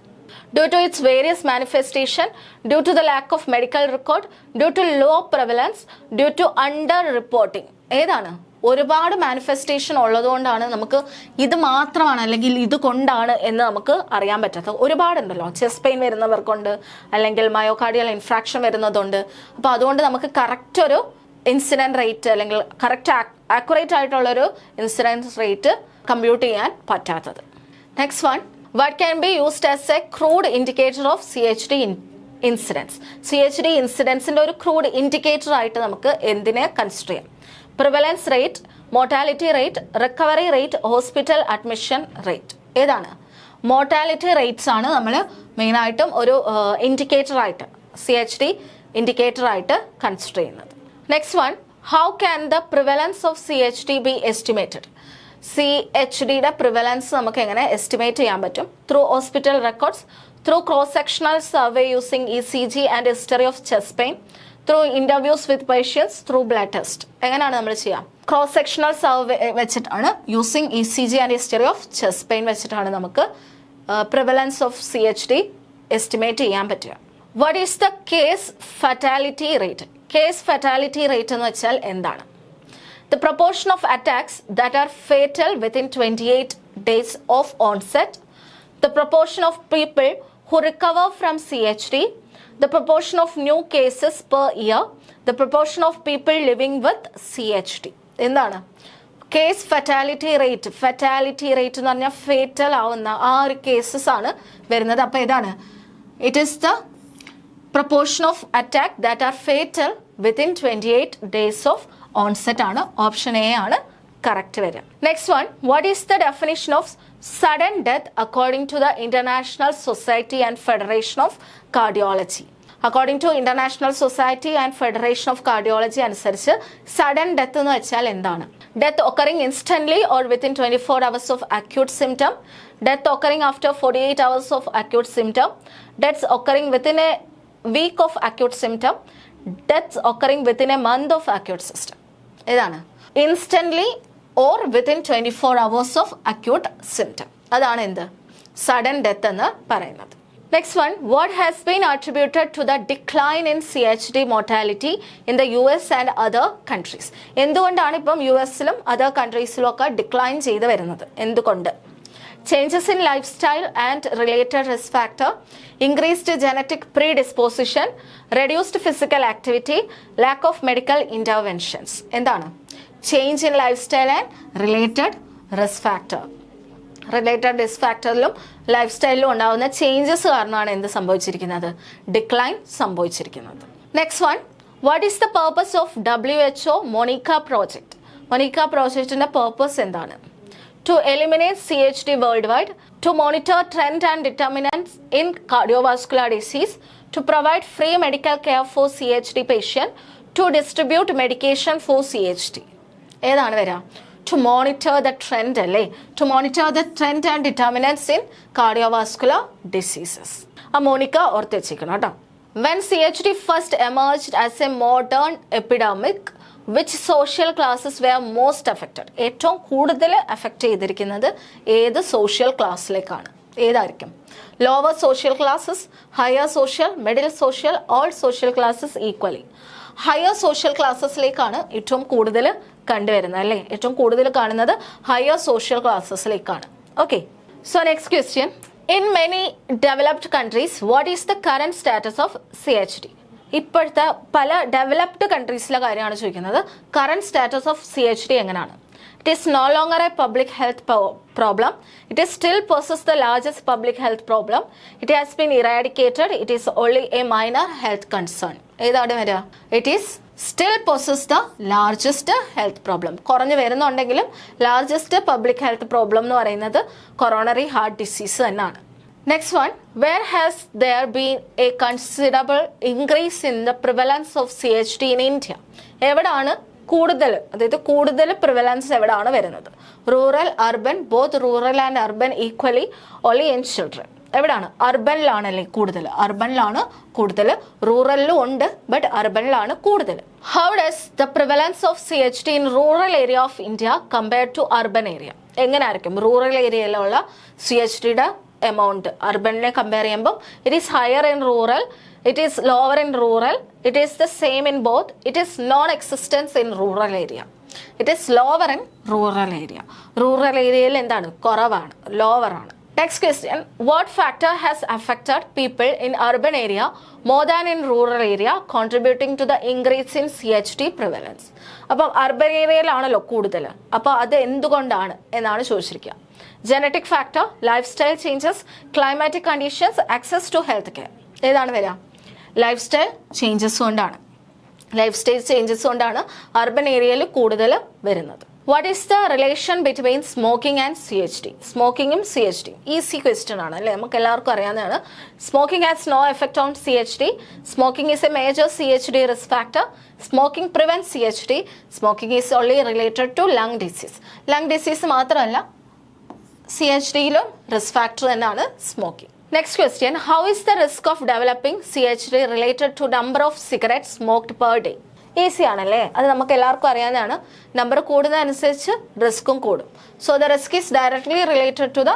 Due to its various manifestation, due to the lack of medical record, due to low prevalence, due to under-reporting. ഏതാണ്? ഒരുപാട് manifestation ഉള്ളതുകൊണ്ടാണ് നമുക്ക് ഇത് മാത്രമാണ് അല്ലെങ്കിൽ ഇത് കൊണ്ടാണ് എന്ന് നമുക്ക് അറിയാൻ പറ്റാത്തത്. ഒരുപാടുണ്ടല്ലോ, ചെസ്റ്റ് പെയിൻ വരുന്നവർക്കുണ്ട്, അല്ലെങ്കിൽ മയോകാർഡിയൽ ഇൻഫ്രാക്ഷൻ വരുന്നതുണ്ട്. അപ്പോൾ അതുകൊണ്ട് നമുക്ക് കറക്റ്റ് ഒരു ഇൻസിഡൻറ്റ് റേറ്റ് അല്ലെങ്കിൽ കറക്റ്റ് ആക്യുറേറ്റ് ആയിട്ടുള്ളൊരു ഇൻസിഡൻസ് റേറ്റ് കമ്പ്യൂട്ട് ചെയ്യാൻ പറ്റാത്തത്. Next one, what can be used as a crude indicator of CHD incidence? CHD ഇൻസിഡൻസിന്റെ ഒരു ക്രൂഡ് ഇൻഡിക്കേറ്റർ ആയിട്ട് നമുക്ക് എന്തിനെ കൺസിഡർ ചെയ്യാം? Prevalence rate, mortality rate, recovery rate, hospital admission rate. ഏതാണ്? മോർട്ടാലിറ്റി റേറ്റ്സ് ആണ് നമ്മൾ മെയിനായിട്ടും ഒരു ഇൻഡിക്കേറ്റർ ആയിട്ട് CHD ഇൻഡിക്കേറ്റർ ആയിട്ട് കൺസിഡർ ചെയ്യുന്നത്. Next one, how can the prevalence of CHD be estimated? CHDയുടെ പ്രിവലൻസ് നമുക്ക് എങ്ങനെ എസ്റ്റിമേറ്റ് ചെയ്യാൻ പറ്റും? Through hospital records, through cross sectional survey using ECG and history of chest pain, through interviews with patients, through blood test. എങ്ങനെയാണ് നമ്മൾ ചെയ്യാം? Cross sectional survey വെച്ചിട്ടാണ്, using ECG and history of chest pain വെച്ചിട്ടാണ് നമുക്ക് prevalence of CHD estimate ചെയ്യാൻ പറ്റുക. What is the case fatality rate? Case fatality rate എന്ന് വെച്ചാൽ എന്താണ്? The proportion of attacks that are fatal within 28 days of onset, the proportion of people who recover from CHD, the proportion of new cases per year, the proportion of people living with CHD. എന്താണ് case fatality rate? ഫറ്റാലിറ്റി rate എന്ന് പറഞ്ഞാൽ fatal ആവുന്ന ആ ഒരു cases ആണ് വരുന്നത്. അപ്പോൾ ഇതാണ്, it is the proportion of attack that are fatal within 28 days of onset ആണ്. ഓപ്ഷൻ എ ആണ് കറക്റ്റ് വരിക. Next one, what is the definition of sudden death according to the international society and federation of cardiology? According to international society and federation of cardiology അനുസരിച്ച് sudden death എന്ന് വെച്ചാൽ എന്താണ്? Death occurring instantly or within 24 hours of acute symptom, death occurring after 48 hours of acute symptom, deaths occurring within a week of acute symptom, deaths occurring within a month of acute system. ഏതാണ്? Instantly or within 24 hours of acute symptom. അതാണ് എന്ത്? Sudden death എന്ന് പറയുന്നത്. Next one, what has been attributed to the decline in CHD mortality in the US and other countries? എന്തുകൊണ്ടാണ് ഇപ്പം US-ലും other കൺട്രീസിലും ഒക്കെ decline ചെയ്ത് വരുന്നത്? എന്തുകൊണ്ട്? Changes in life style and related risk factor, increased genetic predisposition, reduced physical activity, lack of medical interventions. എന്താണ്? Change in life style and related risk factor. Related risk ഫാക്ടറിലും life സ്റ്റൈലിലും ഉണ്ടാകുന്ന changes കാരണമാണ് എന്ത് സംഭവിച്ചിരിക്കുന്നത്? ഡിക്ലൈൻ സംഭവിച്ചിരിക്കുന്നത്. Next one, what is the purpose of WHO MONICA project? MONICA പ്രോജക്റ്റിന്റെ purpose എന്താണ്? To eliminate CHD world wide, to monitor trend and determinants in cardiovascular disease, to provide free medical care for CHD patient, to distribute medication for CHD. ഏതാണ് വരിക? To monitor the trend അല്ലേ? To monitor the trend and determinants in cardiovascular diseases. ആ MONICA ഓർത്ത് വെച്ചിരിക്കണം കേട്ടോ. When CHD first emerged as a modern epidemic, which social classes were most affected? ഏറ്റവും കൂടുതൽ affect ചെയ്തിരിക്കുന്നത് ഏത് സോഷ്യൽ ക്ലാസ്സിലേക്കാണ്? ഏതായിരിക്കും? Lower social classes, higher social, middle social, all social classes equally? Higher social ക്ലാസ്സസിലേക്കാണ് ഏറ്റവും കൂടുതൽ കണ്ടുവരുന്നത് അല്ലേ? ഏറ്റവും കൂടുതൽ കാണുന്നത് ഹയർ സോഷ്യൽ ക്ലാസ്സസിലേക്കാണ്. Okay, so next question. In many developed countries, what is the current status of CHD? ഇപ്പോഴത്തെ പല ഡെവലപ്ഡ് കൺട്രീസിലെ കാര്യമാണ് ചോദിക്കുന്നത്. കറന്റ് സ്റ്റാറ്റസ് ഓഫ് CHD എങ്ങനെയാണ്? It is no longer a public health problem. It is still possess the largest public health problem. It has been eradicated. It is only a minor health concern. ഏതാണ് വരിക? It is still possess the largest health problem. കുറഞ്ഞു വരുന്നുണ്ടെങ്കിലും largest public health problem എന്ന് പറയുന്നത് coronary heart disease തന്നെയാണ്. Next one. Where has there been a considerable increase in the prevalence of CHD in India? എവിടാണ് കൂടുതൽ, അതായത് കൂടുതൽ prevalence എവിടാണ് വരുന്നത്? Rural, urban, both rural and urban equally, only in children? എവിടാണ്? അർബനിലാണല്ലേ കൂടുതൽ. അർബനിലാണ് കൂടുതൽ. റൂറലിലും ഉണ്ട്, ബട്ട് അർബനിലാണ് കൂടുതൽ. How does the prevalence of CHD in rural area of India compared to urban area? എങ്ങനെ ആയിരിക്കും റൂറൽ ഏരിയയിലുള്ള CHDയുടെ എമൗണ്ട് അർബനിനെ കമ്പയർ ചെയ്യുമ്പോൾ? It is higher in rural, it is lower in rural, it is the same in both, it is non existence in rural area. It is lower in rural area. Rural ഏരിയയിൽ എന്താണ്? കുറവാണ്, lower ആണ്. Next question. What factor has affected people in urban area more than in rural area, contributing to the increase in CHD prevalence? അപ്പം urban ഏരിയയിലാണല്ലോ കൂടുതൽ. അപ്പോൾ അത് എന്തുകൊണ്ടാണ് എന്നാണ് ചോദിച്ചിരിക്കുക. Genetic factor, life style changes, climatic conditions, access to health care? ഏതാണ് വരിക? ലൈഫ് സ്റ്റൈൽ ചേഞ്ചസ് കൊണ്ടാണ്. ലൈഫ് സ്റ്റൈൽ ചേഞ്ചസ് കൊണ്ടാണ് അർബൻ ഏരിയയിൽ കൂടുതൽ വരുന്നത്. What is the relation between smoking and CHD? സ്മോക്കിങ്ങും CHD ഈസി ക്വസ്റ്റ്യൻ ആണ് അല്ലേ? നമുക്ക് എല്ലാവർക്കും അറിയാവുന്നതാണ്. Smoking has no effect on CHD. Smoking is a major CHD risk factor. Smoking prevent CHD. Smoking is only related to lung disease. Lung disease മാത്രമല്ല, CHDയിലും risk factor തന്നെയാണ് smoking. Next question. How is the risk of developing CHD related to number of cigarettes smoked per day? Easy ആണല്ലേ? അത് നമുക്ക് എല്ലാവർക്കും അറിയാവുന്നതാണ്. Number കൂടുന്നതനുസരിച്ച് റിസ്ക്കും കൂടും. So the risk is directly related to the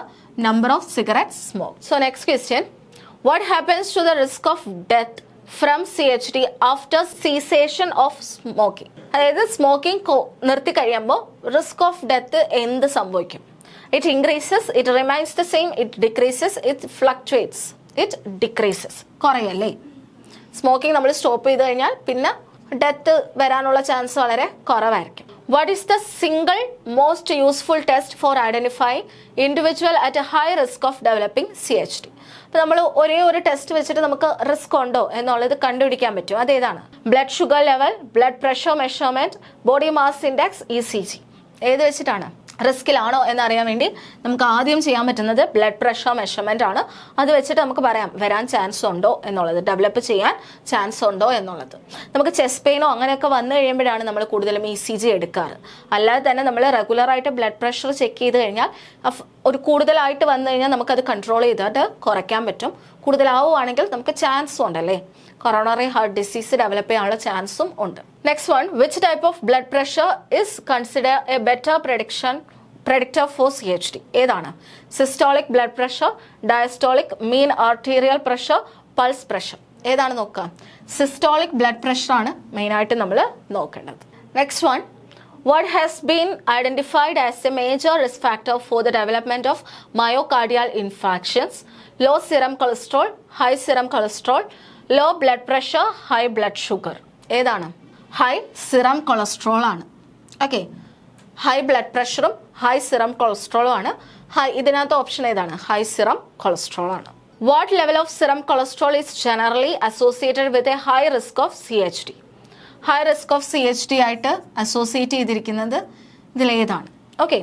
number of cigarette smoke. So next question. What happens to the risk of death from CHD after cessation of smoking? അതായത് smoking നിർത്തി കഴിയുമ്പോൾ റിസ്ക് ഓഫ് ഡെത്ത് എന്ത് സംഭവിക്കും? It increases, it remains the same, it decreases, it fluctuates, it decreases. കുറയല്ലേ? Smoking നമ്മൾ stop ചെയ്ത് കഴിഞ്ഞാൽ പിന്നെ ഡെത്ത് വരാനുള്ള ചാൻസ് വളരെ കുറവായിരിക്കും. What is the single most useful test for identifying individual at a high risk of developing CHD? അപ്പോൾ നമ്മൾ ഒരേ ഒരു ടെസ്റ്റ് വെച്ചിട്ട് നമുക്ക് റിസ്ക് ഉണ്ടോ എന്നുള്ളത് കണ്ടുപിടിക്കാൻ പറ്റും. അതേതാണ്? Blood sugar level, blood pressure measurement, body mass index, ECG. ഏത് വെച്ചിട്ടാണ്? റിസ്കിലാണോ എന്നറിയാൻ വേണ്ടി നമുക്ക് ആദ്യം ചെയ്യാൻ പറ്റുന്നത് ബ്ലഡ് പ്രഷർ മെഷർമെന്റ് ആണ്. അത് വെച്ചിട്ട് നമുക്ക് പറയാം വരാൻ ചാൻസ് ഉണ്ടോ എന്നുള്ളത്, ഡെവലപ്പ് ചെയ്യാൻ ചാൻസ് ഉണ്ടോ എന്നുള്ളത്. നമുക്ക് ചെസ്റ്റ് പെയിനോ അങ്ങനെയൊക്കെ വന്നു കഴിയുമ്പോഴാണ് നമ്മൾ കൂടുതലും ECG എടുക്കാറ്. അല്ലാതെ തന്നെ നമ്മൾ റെഗുലറായിട്ട് ബ്ലഡ് പ്രഷർ ചെക്ക് ചെയ്ത് കഴിഞ്ഞാൽ ഒരു കൂടുതലായിട്ട് വന്നു കഴിഞ്ഞാൽ നമുക്കത് കൺട്രോൾ ചെയ്തിട്ട് കുറയ്ക്കാൻ പറ്റും. കൂടുതലാവുകയാണെങ്കിൽ നമുക്ക് ചാൻസും ഉണ്ടല്ലേ, കൊറോണറി ഹാർട്ട് ഡിസീസ് ഡെവലപ്പ് ചെയ്യാനുള്ള ചാൻസും ഉണ്ട്. Next one. Which type of blood pressure is consider A better predictor for CHD? ഏതാണ്? സിസ്റ്റോളിക് ബ്ലഡ് പ്രഷർ, ഡയസ്റ്റോളിക്, മീൻ ആർട്ടീരിയൽ പ്രഷർ, പൾസ് പ്രഷർ? ഏതാണ് നോക്കാം? സിസ്റ്റോളിക് ബ്ലഡ് പ്രഷർ ആണ് മെയിനായിട്ട് നമ്മൾ നോക്കേണ്ടത്. Next one. What has been identified as a major risk factor for the development of myocardial infarctions? Low serum cholesterol, high serum cholesterol, low blood pressure, high blood sugar? ഏതാണ്? High serum cholesterol ആണ്. Okay, high blood പ്രഷറും high serum കൊളസ്ട്രോളും ആണ്. ഇതിനകത്ത് option ഏതാണ്? High serum cholesterol ആണ്. What level of serum cholesterol is generally associated with a high risk of CHD? High risk of CHD ആയിട്ട് associate ചെയ്തിരിക്കുന്നത് ഇതിലേതാണ്? Okay,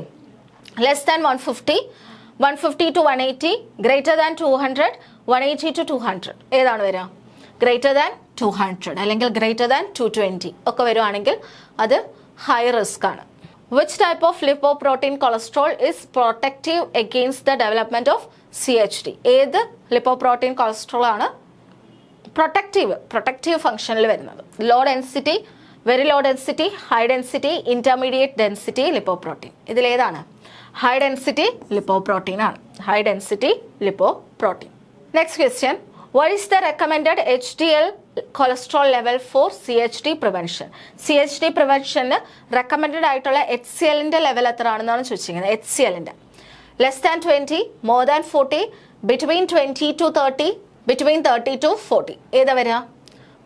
less than 150, 150 to 180, greater than 200, 180 to 200 ഏതാണ് വരിക? ഗ്രേറ്റർ ദാൻ 200 അല്ലെങ്കിൽ greater than 220 ഒക്കെ വരുവാണെങ്കിൽ അത് ഹൈ റിസ്ക് ആണ്. Which type of lipoprotein cholesterol is protective against the development of CHD? ഏത് ലിപ്പോപ്രോട്ടീൻ കൊളസ്ട്രോൾ ആണ് പ്രൊട്ടക്റ്റീവ് ഫംഗ്ഷനിൽ വരുന്നത്? Low density, very low density, high density, intermediate density lipoprotein. ഇതിലേതാണ്? ഹൈ ഡെൻസിറ്റി ലിപ്പോപ്രോട്ടീൻ ആണ്. High density lipoprotein. Next question, what is the recommended HDL cholesterol level for CHD prevention? CHD prevention recommended ആയിട്ടുള്ള HCLന്റെ level എത്ര ആണെന്നാണ് ചോദിച്ചിരിക്കുന്നത്. HCLന്റെ less than 20, more than 40, between 20 to 30, between 30 to 40 ഏതാ വരിക?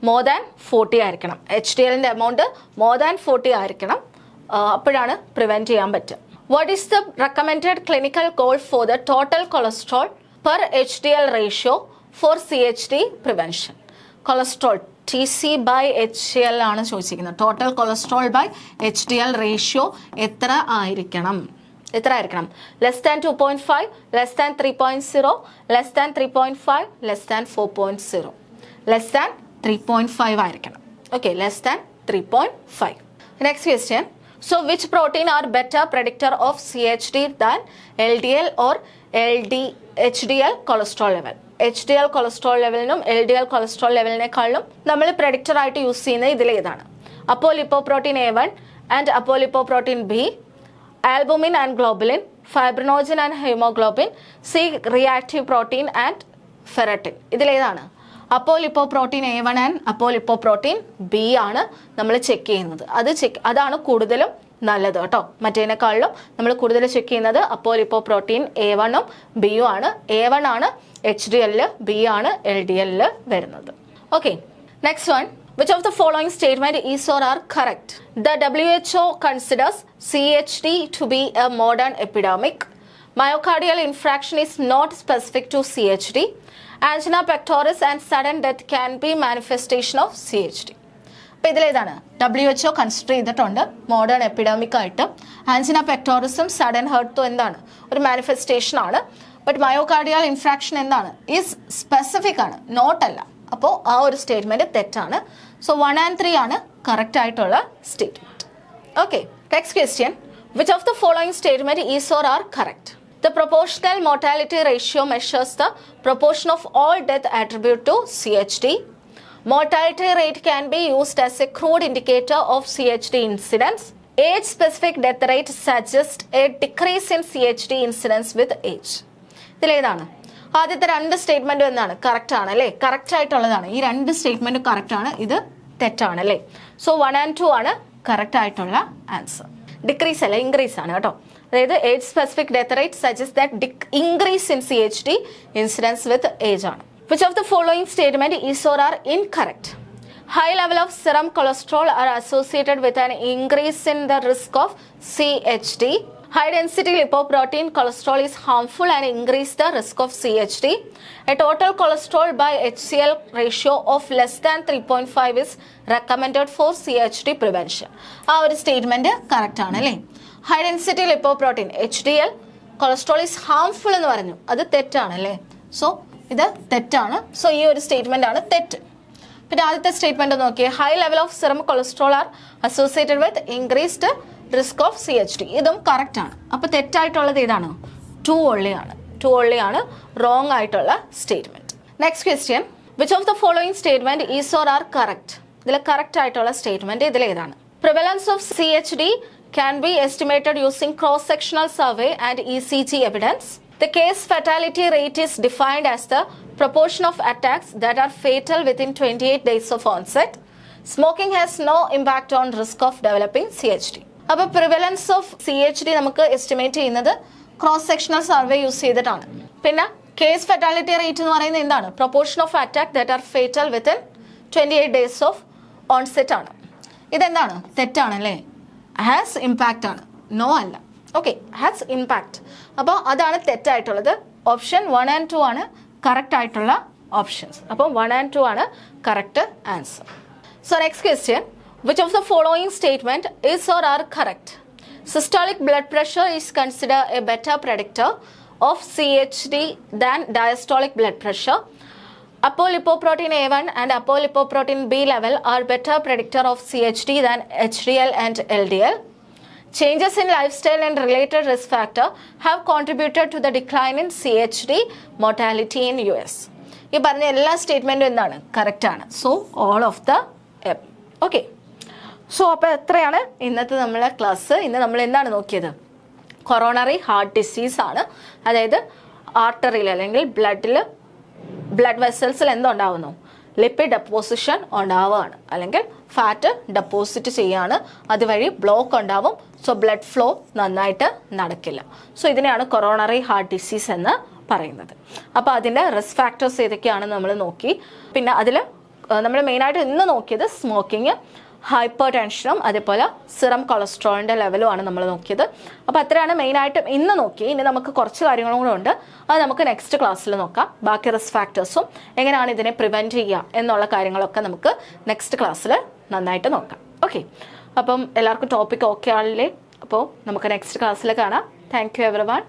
More than 40 ആയിരിക്കണം. HDLന്റെ amount more than 40 ആയിരിക്കണം. അപ്പോഴാണ് പ്രിവെന്റ് ചെയ്യാൻ പറ്റുക. What is the recommended clinical goal for the total cholesterol per HDL ratio for CHD prevention? Cholesterol TC/HDL ആണ് ചോദിച്ചിരിക്കുന്നത്. Total cholesterol by HDL ratio എത്ര ആയിരിക്കണം? Less than 2.5, less than 3.0, less than 3.5, less than 4.0. Less than 3.5 ആയിരിക്കണം. Okay, less than 3.5. Next question, so which protein are better predictor of CHD than LDL or HDL cholesterol level? HDL cholesterol ലെവലിനും LDL cholesterol ലെവലിനേക്കാളും നമ്മൾ predictor ആയിട്ട് use ചെയ്യുന്നത് ഇതിലേതാണ്? Apolipoprotein A1 and apolipoprotein B, albumin and globulin, fibrinogen and haemoglobin, C reactive protein and ferritin. ഇതിലേതാണ്? Apolipoprotein A1 and apolipoprotein B ആണ് നമ്മൾ check ചെയ്യുന്നത്. അതാണ് കൂടുതലും നല്ലത് കേട്ടോ. മറ്റേതിനേക്കാളിലും നമ്മൾ കൂടുതൽ ചെക്ക് ചെയ്യുന്നത് അപ്പോലിപ്പോപ്രോട്ടീൻ A1 ഉം B യും ആണ്. A1 ആണ് HDL, B ആണ് LDL വരുന്നത്. Okay, next one, which of the following statement is or are correct? The WHO considers CHD to be a modern epidemic. Myocardial infarction is not specific to CHD. Angina pectoris and sudden death can be manifestation of CHD. അപ്പോൾ ഇതിലേതാണ്? WHO consider ചെയ്തിട്ടുണ്ട് modern epidemic ആയിട്ട്. Angina പെക്ടോറിസും sudden ഹേർട്ടും എന്താണ്? ഒരു manifestation ആണ്. But myocardial infraction എന്താണ്? Is specific ആണ്, നോട്ട് അല്ല. അപ്പോൾ ആ ഒരു സ്റ്റേറ്റ്മെന്റ് തെറ്റാണ്. സോ 1 and 3 ആണ് കറക്റ്റ് ആയിട്ടുള്ള statement. Okay, next question, which of the following statement is or are correct? The proportional mortality ratio measures the proportion of all death attributed to CHD. Mortality rate can be used as a crude indicator of CHD incidence. Age-specific death rate suggests a decrease in CHD incidence with age. ഇതിലേതാണ്? ആദ്യത്തെ രണ്ട് സ്റ്റേറ്റ്മെന്റും എന്താണ്? Correct ആണ് അല്ലേ? Correct ആയിട്ടുള്ളതാണ്. ഈ രണ്ട് സ്റ്റേറ്റ്മെന്റും correct ആണ്, ഇത് തെറ്റാണ് അല്ലേ? സോ 1 and 2 ആണ് കറക്റ്റ് ആയിട്ടുള്ള ആൻസർ. ഡിക്രീസ് അല്ല, ഇൻക്രീസ് ആണ് കേട്ടോ. അതായത് age specific death rate suggest that increase in CHD incidence with age ആണ്. Which of the following statement is or are incorrect? High level of serum cholesterol are associated with an increase in the risk of CHD. High density lipoprotein cholesterol is harmful and increase the risk of CHD. A total cholesterol by HCl ratio of less than 3.5 is recommended for CHD prevention. ആ ഒരു statement correct ആണ് അല്ലേ? High density lipoprotein HDL cholesterol is harmful എന്ന് പറഞ്ഞു, അത് തെറ്റാണ് അല്ലേ? So ഇത് തെറ്റാണ്. സോ ഈ ഒരു സ്റ്റേറ്റ്മെന്റ് ആണ് തെറ്റ്. പിന്നെ ആദ്യത്തെ സ്റ്റേറ്റ്മെന്റ് നോക്കിയേ, high level of serum cholesterol are associated with increased risk of CHD. ഇതും കറക്റ്റ് ആണ്. അപ്പോൾ തെറ്റായിട്ടുള്ളത് ഏതാണ്? 2 only ആണ്. 2 only ആണ് റോങ് ആയിട്ടുള്ള statement. Next question, which of the following statement is or are correct? ഇതിൽ കറക്റ്റ് ആയിട്ടുള്ള സ്റ്റേറ്റ്മെന്റ് ഇതിലേതാണ്? Prevalence of CHD can be estimated using cross-sectional survey and ECG evidence. The case fatality rate is defined as the proportion of attacks that are fatal within 28 days of onset. Smoking has no impact on risk of developing CHD. അപ്പോൾ prevalence of CHD നമുക്ക് estimate ചെയ്യുന്നത് cross sectional survey use ചെയ്തിട്ടാണ്. പിന്നെ case fatality rate എന്ന് പറയുന്നത് എന്താണ്? Proportion of attack that are fatal within 28 days of onset ആണ്. ഇതെന്താണ്? തെറ്റാണല്ലേ? ഹാസ് ഇമ്പാക്റ്റ് ആണ്, നോ അല്ല. Okay, has impact. അപ്പോൾ അതാണ് തെറ്റായിട്ടുള്ളത്. ഓപ്ഷൻ 1 and 2 ആണ് കറക്റ്റ് ആയിട്ടുള്ള ഓപ്ഷൻസ്. അപ്പോൾ 1 and 2 ആണ് correct answer. So next question, which of the following statement is or are correct? Systolic blood pressure is considered a better predictor of CHD than diastolic blood pressure. Apolipoprotein A1 and apolipoprotein B level are better predictor of CHD than HDL and LDL. Changes in lifestyle and related risk factor have contributed to the decline in CHD mortality in US. ഈ പറഞ്ഞ എല്ലാ സ്റ്റേറ്റ്മെൻറ്റും എന്താണ് correct ആണ്. So all of the ebb. Okay, so അപ്പോൾ എത്രയാണ് ഇന്നത്തെ നമ്മളെ class? ഇന്ന് നമ്മൾ എന്താണ് നോക്കിയത്? കൊറോണറി ഹാർട്ട് ഡിസീസ് ആണ്. അതായത് ആർട്ടറിയിൽ അല്ലെങ്കിൽ ബ്ലഡ് വെസൽസിൽ എന്തുണ്ടാവുന്നു? ലിപ്പിഡ് ഡെപ്പോസിഷൻ ഉണ്ടാവുകയാണ്, അല്ലെങ്കിൽ ഫാറ്റ് ഡെപ്പോസിറ്റ് ചെയ്യുകയാണ്. അതുവഴി ബ്ലോക്ക് ഉണ്ടാവും. സോ ബ്ലഡ് ഫ്ലോ നന്നായിട്ട് നടക്കില്ല. സോ ഇതിനെയാണ് കൊറോണറി ഹാർട്ട് ഡിസീസ് എന്ന് പറയുന്നത്. അപ്പോൾ അതിൻ്റെ റിസ്ക് ഫാക്ടേഴ്സ് ഏതൊക്കെയാണെന്ന് നമ്മൾ നോക്കി. പിന്നെ അതിൽ നമ്മൾ മെയിനായിട്ട് ഇന്ന് നോക്കിയത് സ്മോക്കിങ്, ഹൈപ്പർ ടെൻഷനും അതേപോലെ സിറം കൊളസ്ട്രോളിൻ്റെ ലെവലുമാണ് നമ്മൾ നോക്കിയത്. അപ്പോൾ അത്രയാണ് മെയിനായിട്ടും ഇന്ന് നോക്കി. ഇനി നമുക്ക് കുറച്ച് കാര്യങ്ങളും കൂടെ ഉണ്ട്, അത് നമുക്ക് നെക്സ്റ്റ് ക്ലാസ്സിൽ നോക്കാം. ബാക്കി റിസ്ക് ഫാക്ടേഴ്സും എങ്ങനെയാണ് ഇതിനെ പ്രിവെൻറ്റ് ചെയ്യുക എന്നുള്ള കാര്യങ്ങളൊക്കെ നമുക്ക് നെക്സ്റ്റ് ക്ലാസ്സിൽ നന്നായിട്ട് നോക്കാം. ഓക്കെ, അപ്പം എല്ലാവർക്കും ടോപ്പിക് ഓക്കെ ആണല്ലേ? അപ്പോൾ നമുക്ക് നെക്സ്റ്റ് ക്ലാസ്സിൽ കാണാം. Thank you everyone.